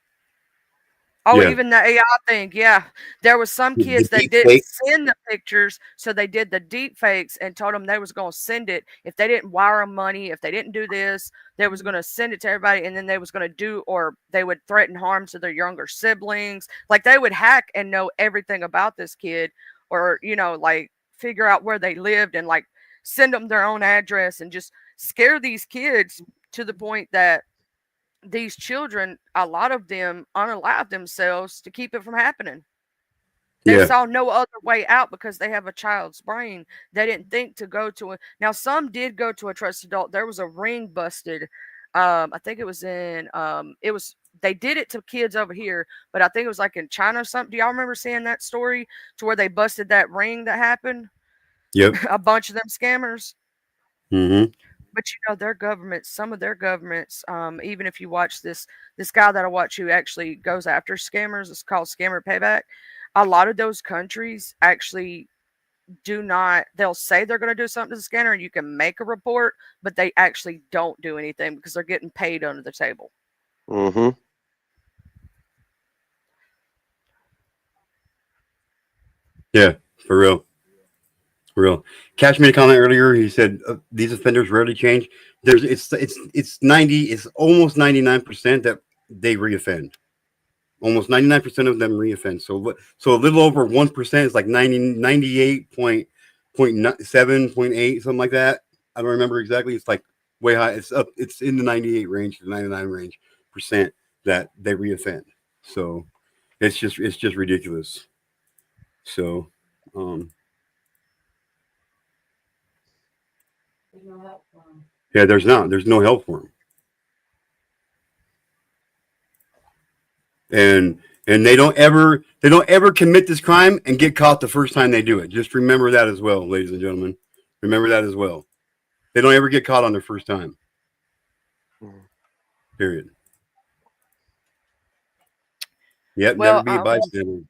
Oh, Yeah. even the AI thing, yeah. There was some The kids that deep didn't fake. send the pictures, so they did the deep fakes and told them they was going to send it. If they didn't wire them money, if they didn't do this, they was going to send it to everybody, and then they was going to do, or they would threaten harm to their younger siblings. Like they would hack and know everything about this kid, or like figure out where they lived and like send them their own address and just scare these kids to the point that these children, a lot of them unalive themselves to keep it from happening. They Yeah. saw no other way out because they have a child's brain. They didn't think to go to a. Now, some did go to a trusted adult. There was a ring busted. I think it was in. They did it to kids over here, but I think it was like in China or something. Do y'all remember seeing that story to where they busted that ring that happened? Yep. A bunch of them scammers. Mm-hmm. But their governments, some of their governments, even if you watch this guy that I watch who actually goes after scammers, it's called Scammer Payback. A lot of those countries actually do not. They'll say they're going to do something to the scanner, and you can make a report, but they actually don't do anything because they're getting paid under the table. Mm-hmm. Yeah. For real. For real. Cash made a comment earlier. He said these offenders rarely change. It's 90. It's almost 99% that they reoffend. Almost 99% of them reoffend. So a little over 1% is like 98.7.8, something like that. I don't remember exactly. It's like way high. It's up. It's in the 98 range, the 99 range percent that they reoffend. So it's just ridiculous. So There's no help for them. yeah, there's no help for them. And they don't ever commit this crime and get caught the first time they do it. Just remember that as well, ladies and gentlemen. Remember that as well. They don't ever get caught on their first time. Period. Yep, Well, never be a bystander.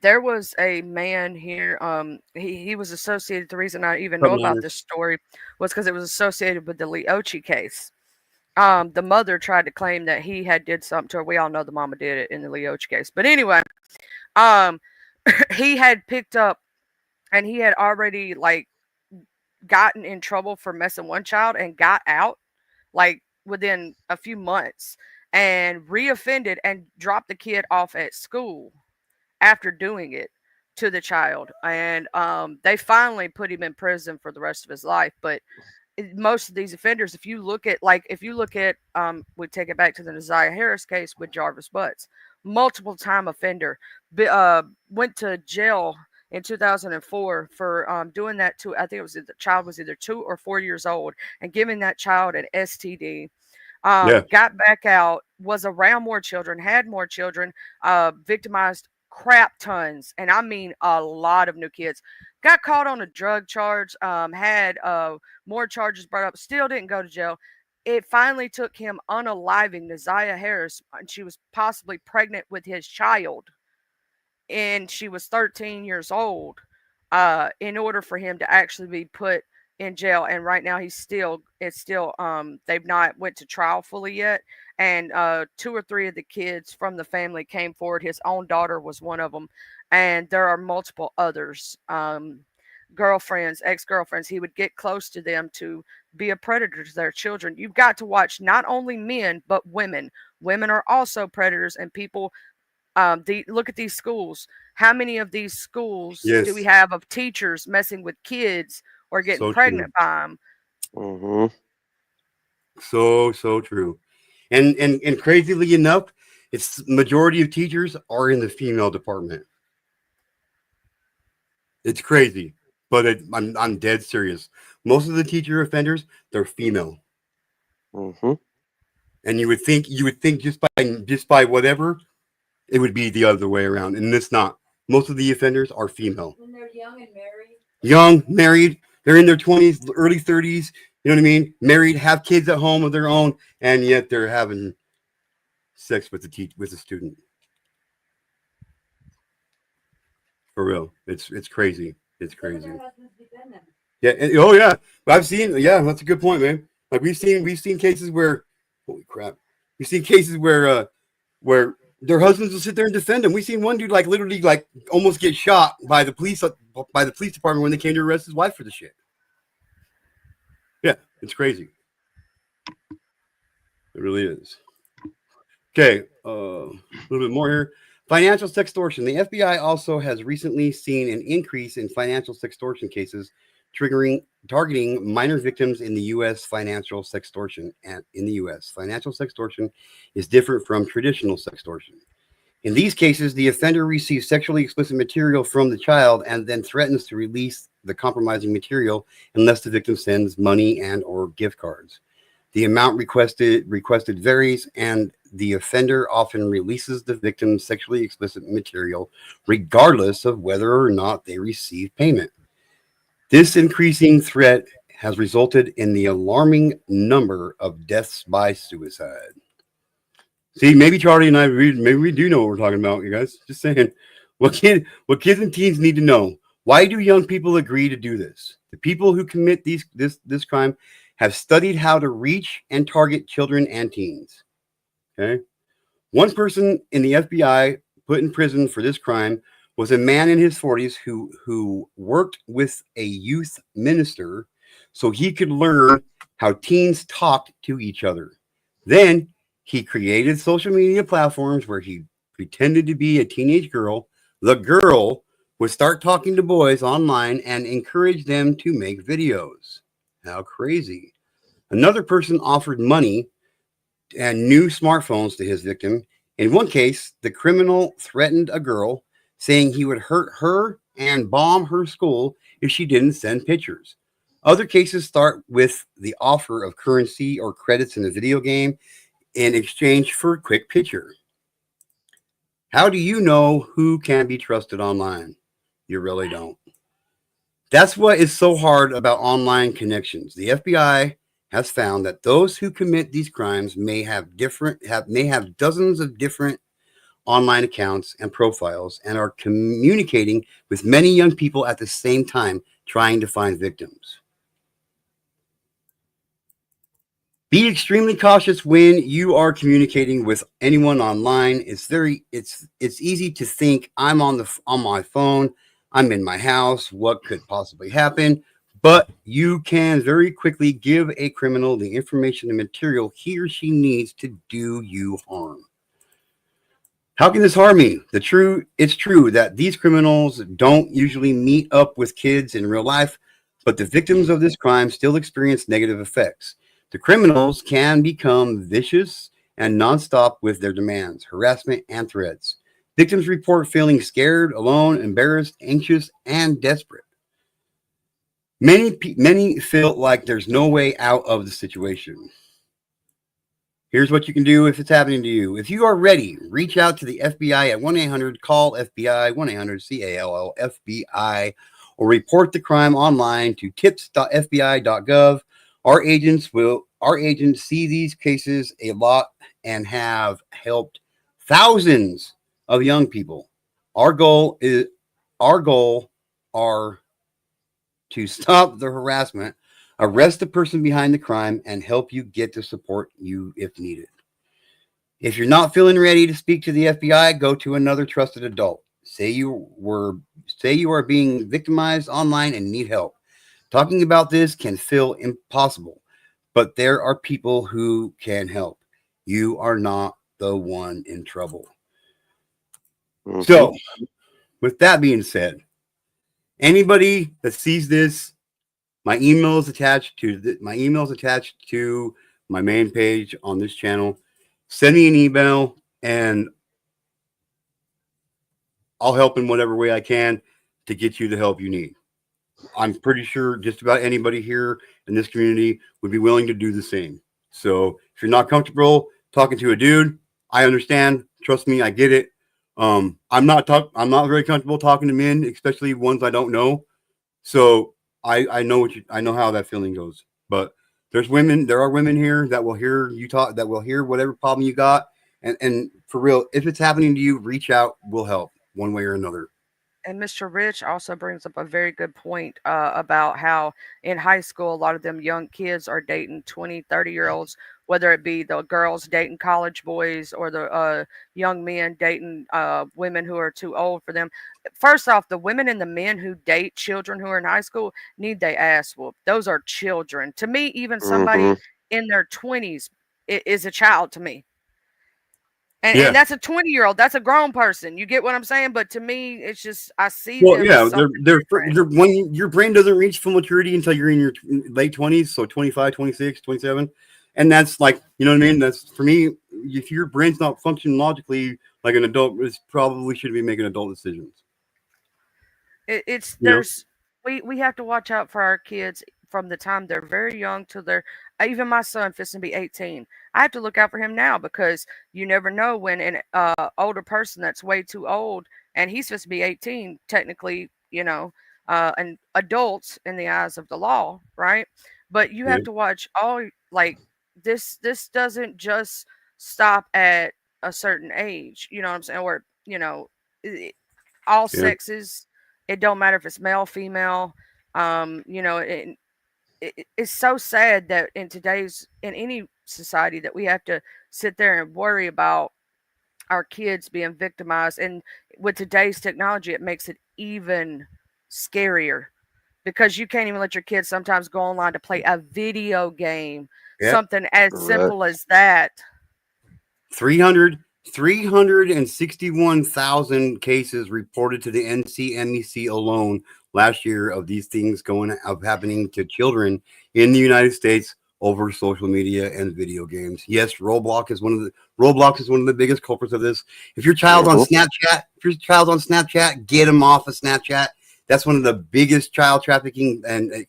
there was a man here. He was associated. The reason I even know about this story was because it was associated with the Leochi case. The mother tried to claim that he had did something to her. We all know the mama did it in the Leochi case. But anyway, he had picked up, and he had already like gotten in trouble for messing one child and got out like within a few months and reoffended and dropped the kid off at school after doing it to the child. And they finally put him in prison for the rest of his life. But most of these offenders, if you look at we take it back to the Naziah Harris case with Jarvis Butts, multiple time offender, went to jail in 2004 for doing that to, I think it was the child was either 2 or 4 years old and giving that child an STD. Yeah. got back out, was around more children, had more children, victimized crap tons, and I mean a lot of new kids. Got caught on a drug charge, had more charges brought up, still didn't go to jail. It finally took him unaliving Naziah Harris, and she was possibly pregnant with his child, and she was 13 years old, in order for him to actually be put in jail. And right now it's still they've not went to trial fully yet. And 2 or 3 of the kids from the family came forward. His own daughter was one of them, and there are multiple others, girlfriends, ex-girlfriends. He would get close to them to be a predator to their children. You've got to watch not only men but women are also predators, and people, look at these schools. How many of these schools do we Yes. have of teachers messing with kids or getting So true. pregnant by them? Hmm. So true. And crazily enough, it's majority of teachers are in the female department. It's crazy, but I'm dead serious. Most of the teacher offenders, they're female. Hmm. And you would think just by whatever, it would be the other way around, and it's not. Most of the offenders are female. When they're young and married. Young, married, they're in their 20s, early 30s, you know what I mean? Married, have kids at home of their own, and yet they're having sex with the student. For real. It's crazy. It's crazy. Yeah, oh yeah. I've seen, yeah, that's a good point, man. Like we've seen cases where, holy crap. We've seen cases where their husbands will sit there and defend them. We've seen one dude like literally like almost get shot by the police department when they came to arrest his wife for the shit. Yeah, it's crazy. It really is. Okay, a little bit more here. Financial sextortion. The FBI also has recently seen an increase in financial sextortion cases targeting minor victims in the U.S. Financial sextortion. And in the U.S., financial sextortion is different from traditional sextortion. In these cases, the offender receives sexually explicit material from the child and then threatens to release the compromising material unless the victim sends money and or gift cards. The amount requested varies, and the offender often releases the victim's sexually explicit material regardless of whether or not they receive payment. This increasing threat has resulted in the alarming number of deaths by suicide. See, maybe Charlie and I, maybe we do know what we're talking about, you guys. Just saying. What kids and teens need to know. Why do young people agree to do this? The people who commit this crime have studied how to reach and target children and teens. Okay. One person in the FBI put in prison for this crime was a man in his 40s who worked with a youth minister so he could learn how teens talked to each other. Then he created social media platforms where he pretended to be a teenage girl. The girl would start talking to boys online and encourage them to make videos. How crazy. Another person offered money and new smartphones to his victim. In one case, the criminal threatened a girl, saying he would hurt her and bomb her school if she didn't send pictures. Other cases start with the offer of currency or credits in a video game in exchange for a quick picture. How do you know who can be trusted online? You really don't. That's what is so hard about online connections. The FBI has found that those who commit these crimes may have dozens of different online accounts and profiles and are communicating with many young people at the same time, trying to find victims. Be extremely cautious when you are communicating with anyone online. It's easy to think I'm on my phone, I'm in my house, what could possibly happen? But you can very quickly give a criminal the information and material he or she needs to do you harm. How can this harm me? It's true that these criminals don't usually meet up with kids in real life, but the victims of this crime still experience negative effects. The criminals can become vicious and nonstop with their demands, harassment, and threats. Victims report feeling scared, alone, embarrassed, anxious, and desperate. Many feel like there's no way out of the situation. Here's what you can do if it's happening to you. If you are ready, reach out to the FBI at 1-800-CALL-FBI, 1-800-CALL-FBI, or report the crime online to tips.fbi.gov. Our agents see these cases a lot and have helped thousands of young people. Our goal are to stop the harassment, arrest the person behind the crime, and help you get the support you if needed. If you're not feeling ready to speak to the FBI, go to another trusted adult. Say you are being victimized online and need help. Talking about this can feel impossible, but there are people who can help. You are not the one in trouble. Mhm. So, with that being said, anybody that sees this, my email is attached to my main page on this channel. Send me an email and I'll help in whatever way I can to get you the help you need. I'm pretty sure just about anybody here in this community would be willing to do the same. So if you're not comfortable talking to a dude, I understand. Trust me, I get it. I'm not very comfortable talking to men, especially ones I don't know. So I know I know how that feeling goes. But there are women here that will hear you talk, that will hear whatever problem you got. And for real, if it's happening to you, reach out. We'll help one way or another. And Mr. Rich also brings up a very good point about how in high school, a lot of them young kids are dating 20, 30-year-olds, whether it be the girls dating college boys or the young men dating women who are too old for them. First off, the women and the men who date children who are in high school need their ass whooped. Those are children. To me, even somebody in their 20s is a child to me. And that's a 20-year-old. That's a grown person. You get what I'm saying? But to me, it's just I see them. As they're when your brain doesn't reach full maturity until you're in your late 20s, so 25, 26, 27. And that's like, you know what I mean? That's for me, if your brain's not functioning logically like an adult, it's probably should be making adult decisions. We have to watch out for our kids from the time they're very young till they're even my son fits to be 18. I have to look out for him now because you never know when an older person that's way too old and he's supposed to be 18 technically, and adults in the eyes of the law, right? But you have to watch all like this doesn't just stop at a certain age, you know what I'm saying? Or, all sexes, it don't matter if it's male, female, it's so sad that in any society that we have to sit there and worry about our kids being victimized. And with today's technology, it makes it even scarier because you can't even let your kids sometimes go online to play a video game, something as simple as that. 361,000 cases reported to the NCMEC alone last year of these things happening to children in the United States over social media and video games. Yes, Roblox is one of the biggest culprits of this. If your child's on Snapchat, get them off of Snapchat. That's one of the biggest child trafficking and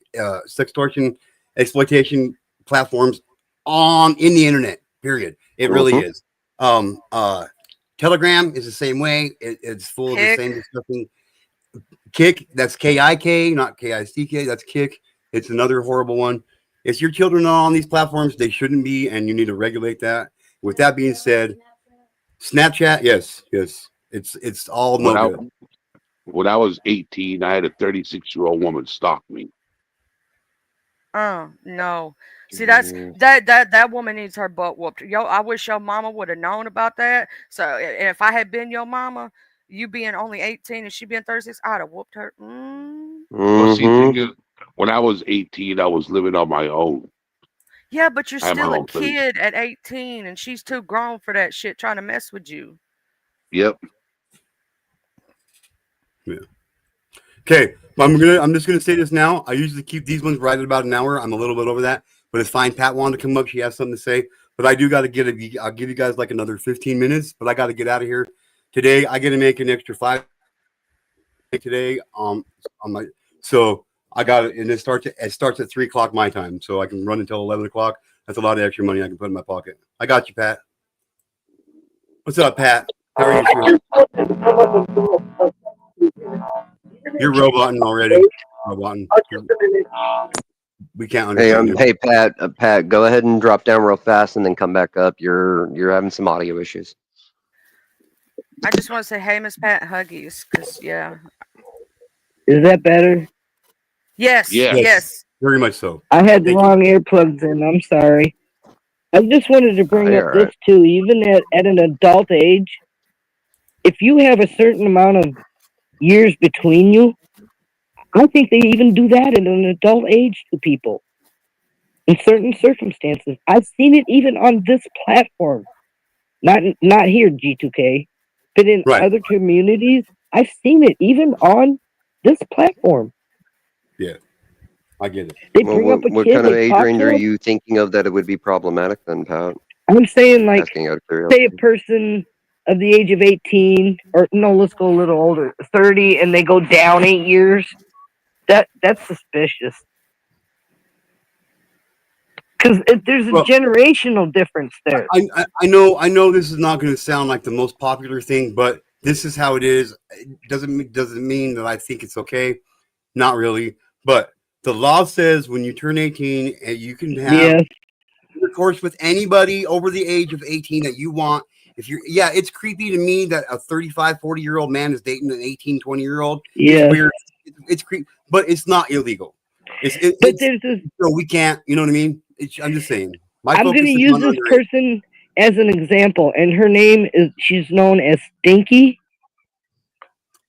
sextortion exploitation platforms in the internet. Period. It really is. Telegram is the same way. It's full of the same disgusting. Kick, that's KIK, not KICK. That's Kick. It's another horrible one. If your children are on these platforms, they shouldn't be, and you need to regulate that. With that being said, Snapchat, yes, it's all no good. When I was 18, I had a 36-year-old woman stalk me. Oh no! See, that woman needs her butt whooped. I wish your mama would have known about that. So, if I had been your mama, you being only 18 and she being 36, I'd have whooped her. Well, see, thing is, when I was 18, I was living on my own. Yeah, but you're still a kid at 18, and she's too grown for that shit trying to mess with you. Yep. Yeah. Okay, I'm just gonna say this now. I usually keep these ones right at about an hour. I'm a little bit over that, but it's fine. Pat wanted to come up. She has something to say, but I do got to I'll give you guys like another 15 minutes, but I got to get out of here today. I got to make an extra 5 today. So I got it, and it starts at 3:00 my time, so I can run until 11 o'clock. That's a lot of extra money I can put in my pocket. I got you, Pat. What's up, Pat? How are you? You're roboting already. Roboting. We can't Hey, understand you. hey, Pat. Pat, go ahead and drop down real fast and then come back up. You're having some audio issues. I just want to say, hey, Miss Pat, huggies, because yeah, Is that better? yes, Yes. yes. Very much so. I had the Thank you. wrong earplugs in. I'm sorry. I just wanted to bring Oh, up you're this too. Even at an adult age, if you have a certain amount of years between you, I think they even do that at an adult age to people in certain circumstances. I've seen it even on this platform, not here, G2K, but in Right. other communities. I've seen it even on this platform. I get it. They Well, bring up a what kid. kind of They age talk range to are them. you thinking of that it would be problematic then, Pat? I'm saying, like, Asking out of say a curiosity. person of the age of 18, or no, let's go a little older, 30, and they go down 8 years. That's suspicious. Because there's a Well- generational difference there. I know this is not going to sound like the most popular thing, but this is how it is. It doesn't mean that I think it's okay. Not really. But the law says when you turn 18, you can have Yeah, intercourse with anybody over the age of 18 that you want. If you're, yeah, it's creepy to me that a 35, 40-year-old man is dating an 18, 20-year-old. yeah. It's weird. It's creepy, but it's not illegal. But It's there's this. no, we can't. You know what I mean? I'm just saying. My I'm going focus to is use on this underage. person as an example, and her name is. She's known as Stinky.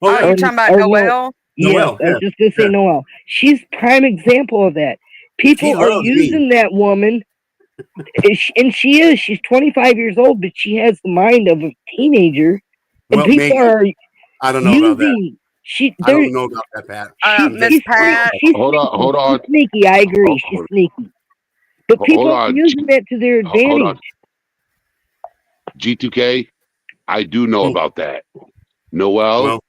Oh, Oh, yeah. you're talking about Or no- Noelle? Yes, Noelle, I was just going to say yeah. Noelle. She's prime example of that. People She are loves me. using that woman, and she's 25 years old, but she has the mind of a teenager, and Well, people maybe. are I don't know about that. using. I don't know about that, Pat. Miss Pat. Hold on. She's sneaky. I agree. She's sneaky. But people Hold are on. using that to their Hold on. advantage. G2K, I do know Hmm. about that. Noelle Well,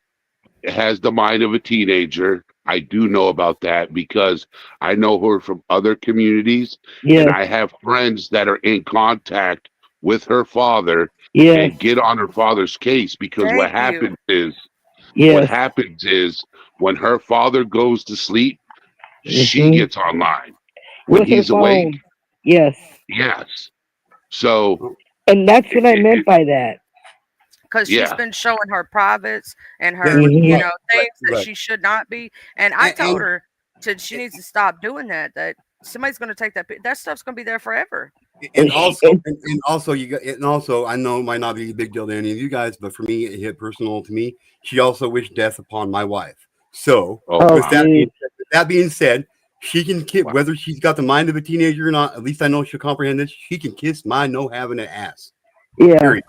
has the mind of a teenager. I do know about that because I know her from other communities, Yeah, and I have friends that are in contact with her father yeah, and get on her father's case because what Thank you. what yes. happens is when her father goes to sleep, she Mhm. gets online. When With her he's awake, phone. Yes. yes. So And that's what I meant by that. Because she's Yeah. been showing her privates and her, Then- Mhm. you know, things that right. she should not be. And I And- told her she needs to stop doing that. That somebody's going to take that stuff's going to be there forever. and And also, and also, you got, and also, I know it might not be a big deal to any of you guys, but for me, it hit personal to me. She also wished death upon my wife. So, Oh, with that, dude. that being said, she can kiss, Wow. whether she's got the mind of a teenager or not. At least I know she'll comprehend this. She can kiss my no having an ass. Yeah, Period.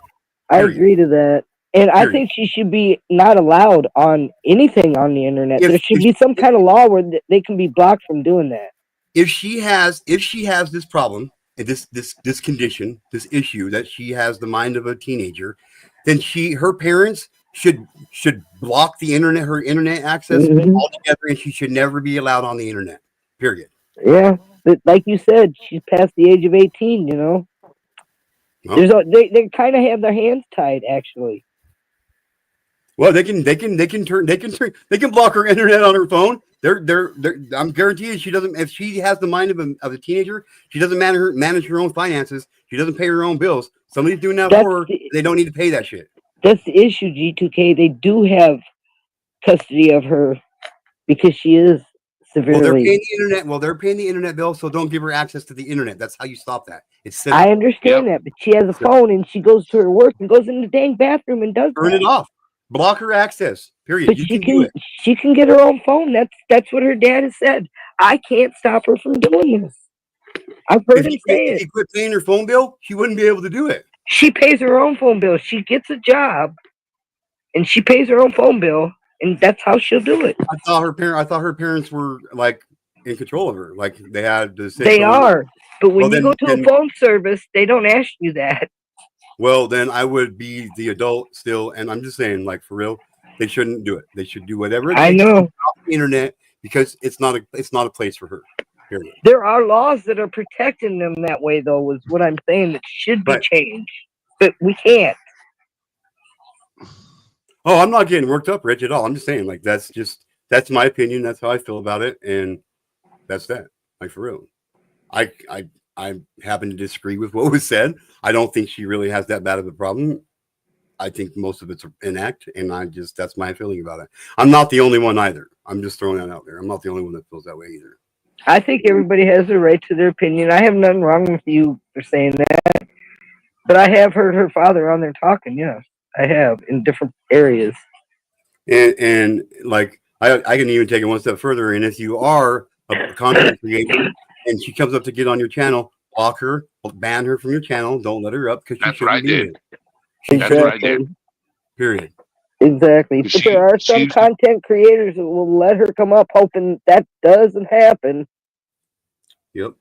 I Period. agree to that. And I Period. think she should be not allowed on anything on the internet. If- There should if- be some kind of law where they can be blocked from doing that. If she has this problem, this condition, this issue that she has the mind of a teenager, then her parents should block the internet, her internet access Mhm. altogether, and she should never be allowed on the internet. Period. Yeah, but like you said, she's past the age of 18. You know, Well, they kind of have their hands tied. Actually, well, they can block her internet on her phone. I'm guaranteed she doesn't. If she has the mind of a teenager, she doesn't manage her own finances. She doesn't pay her own bills. Somebody's doing that That's for her. They don't need to pay that shit. that's the issue. G2K. They do have custody of her because she is Well, they're severely. paying the internet. Well, they're paying the internet bill, so don't give her access to the internet. That's how you stop that. It's simple. I understand that, but she has a phone and she goes to her work and goes in the dang bathroom and does Turn that. it off. Block her access. Period. But You she can do it. she can get her own phone. That's what her dad has said. I can't stop her from doing this. I've heard him say If it. you quit paying her phone bill, she wouldn't be able to do it. She pays her own phone bill. She gets a job, and she pays her own phone bill, and that's how she'll do it. I thought her parents were like in control of her. Like they had to say. They are, but when Well, you go to then- a phone service, they don't ask you that. Well, then I would be the adult still, and I'm just saying, like for real, they shouldn't do it. They should do whatever it I takes to know. get off the internet because it's not a place for her. Period. There are laws that are protecting them that way, though, is what I'm saying that should be Right. changed. But we can't. Oh, I'm not getting worked up, Rich, at all. I'm just saying, like, that's my opinion. That's how I feel about it, and that's that. Like, for real. I happen to disagree with what was said. I don't think she really has that bad of a problem. I think most of it's an act, and that's my feeling about it. I'm not the only one either. I'm just throwing that out there. I'm not the only one that feels that way either. I think everybody has the right to their opinion. I have nothing wrong with you for saying that. But I have heard her father on there talking, yes. I have, in different areas. And like, I can even take it one step further. And if you are a content creator and she comes up to get on your channel, block her, ban her from your channel. Don't let her up because she That's what I shouldn't be did. there. That's what I did. Period. Exactly. But there are some content creators that will let her come up hoping that doesn't happen. Yep.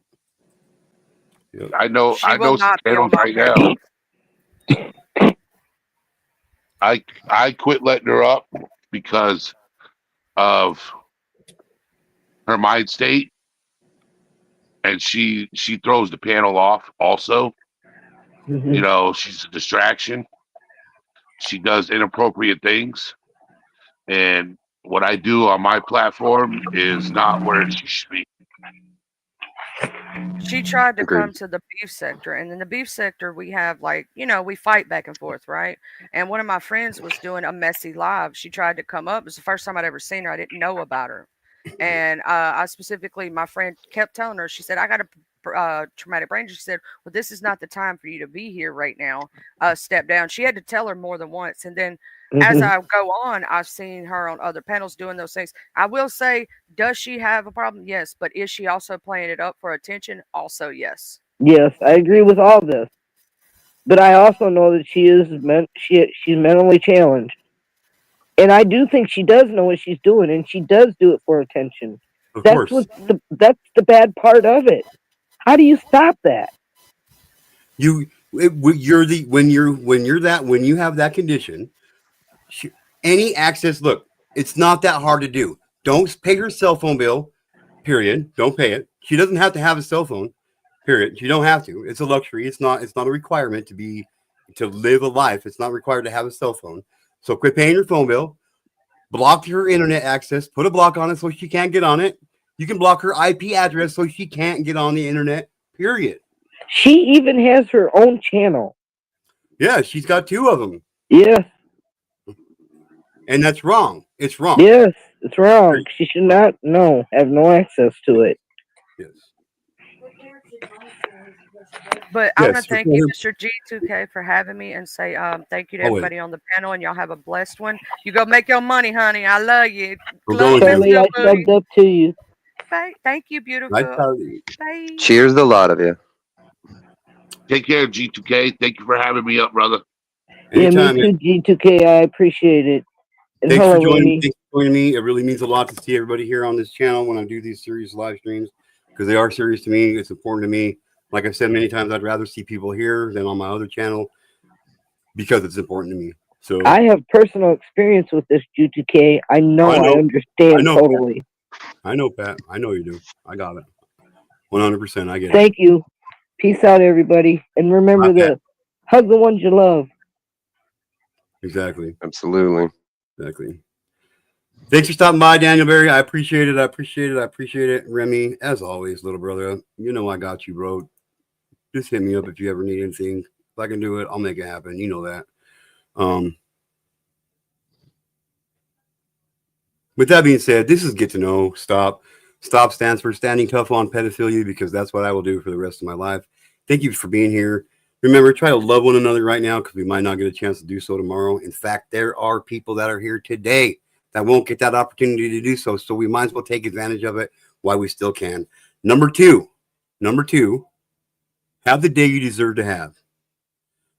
I know She I will know some not be on channels my right now. I quit letting her up because of her mind state, and she throws the panel off also. Mhm. You know, she's a distraction. She does inappropriate things, and what I do on my platform is not where she should be. She tried to Agreed. come to the beef sector, and in the beef sector, we have like, we fight back and forth, right? And one of my friends was doing a messy live. She tried to come up. It was the first time I'd ever seen her. I didn't know about her. And I specifically, my friend kept telling her, she said, I got a traumatic brain injury. She said, well, this is not the time for you to be here right now. Step down. She had to tell her more than once. And then as Mhm. I go on, I've seen her on other panels doing those things. I will say, does she have a problem? Yes. But is she also playing it up for attention? Also, yes. Yes, I agree with all this. But I also know that she's mentally challenged. And I do think she does know what she's doing, and she does do it for attention. Of That's course. that's the bad part of it. How do you stop that? When you have that condition, any access, look, it's not that hard to do. Don't pay her cell phone bill, period. Don't pay it. She doesn't have to have a cell phone, period. You don't have to. It's a luxury. It's not a requirement to live a life. It's not required to have a cell phone. So quit paying your phone bill, block her internet access, put a block on it so she can't get on it. You can block her IP address so she can't get on the internet, period. She even has her own channel. Yeah, she's got 2 of them. Yes, And that's wrong. It's wrong. yes, it's wrong. She should not have no access to it. Yes. But I want to Yes, thank you, Mr. G2K, for having me, and say thank you to Always. everybody on the panel, and y'all have a blessed one. You go make your money, honey. I love you. We're Love going you, to. Kelly, I Mr. Boogie. subbed up to you. Bye. Thank you, beautiful. Nice talking. Bye. Cheers, the lot of you. Take care, G2K. Thank you for having me up, brother. Anytime. Yeah, me too, G2K. I appreciate it. And Thanks hello, for joining Amy. Thanks for joining me. It really means a lot to see everybody here on this channel when I do these serious live streams because they are serious to me. It's important to me. Like I've said many times, I'd rather see people here than on my other channel because it's important to me. So I have personal experience with this, G2K. I know, I understand totally. I know, Pat. I know you do. I got it. 100%. I get it. Thank you. Peace out, everybody. And remember to hug the ones you love. Exactly. Absolutely. Exactly. Thanks for stopping by, Daniel Berry. I appreciate it. I appreciate it. I appreciate it. Remy, as always, little brother, you know I got you, bro. Just hit me up if you ever need anything. If I can do it, I'll make it happen. You know that. With that being said, this is Get to Know. Stop. Stop stands for Standing Tough on Pedophilia because that's what I will do for the rest of my life. Thank you for being here. Remember, try to love one another right now because we might not get a chance to do so tomorrow. In fact, there are people that are here today that won't get that opportunity to do so. So we might as well take advantage of it while we still can. Number two, have the day you deserve to have.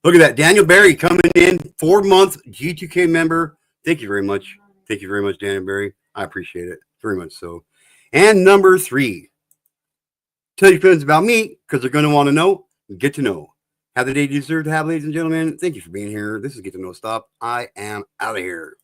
Look at that. Daniel Berry coming in, 4-month G2K member. Thank you very much. Thank you very much, Daniel Berry. I appreciate it very much so. And number 3, tell your friends about me because they're going to want to know. Get to know. Have the day you deserve to have, ladies and gentlemen. Thank you for being here. This is Get to Know. Stop. I am out of here.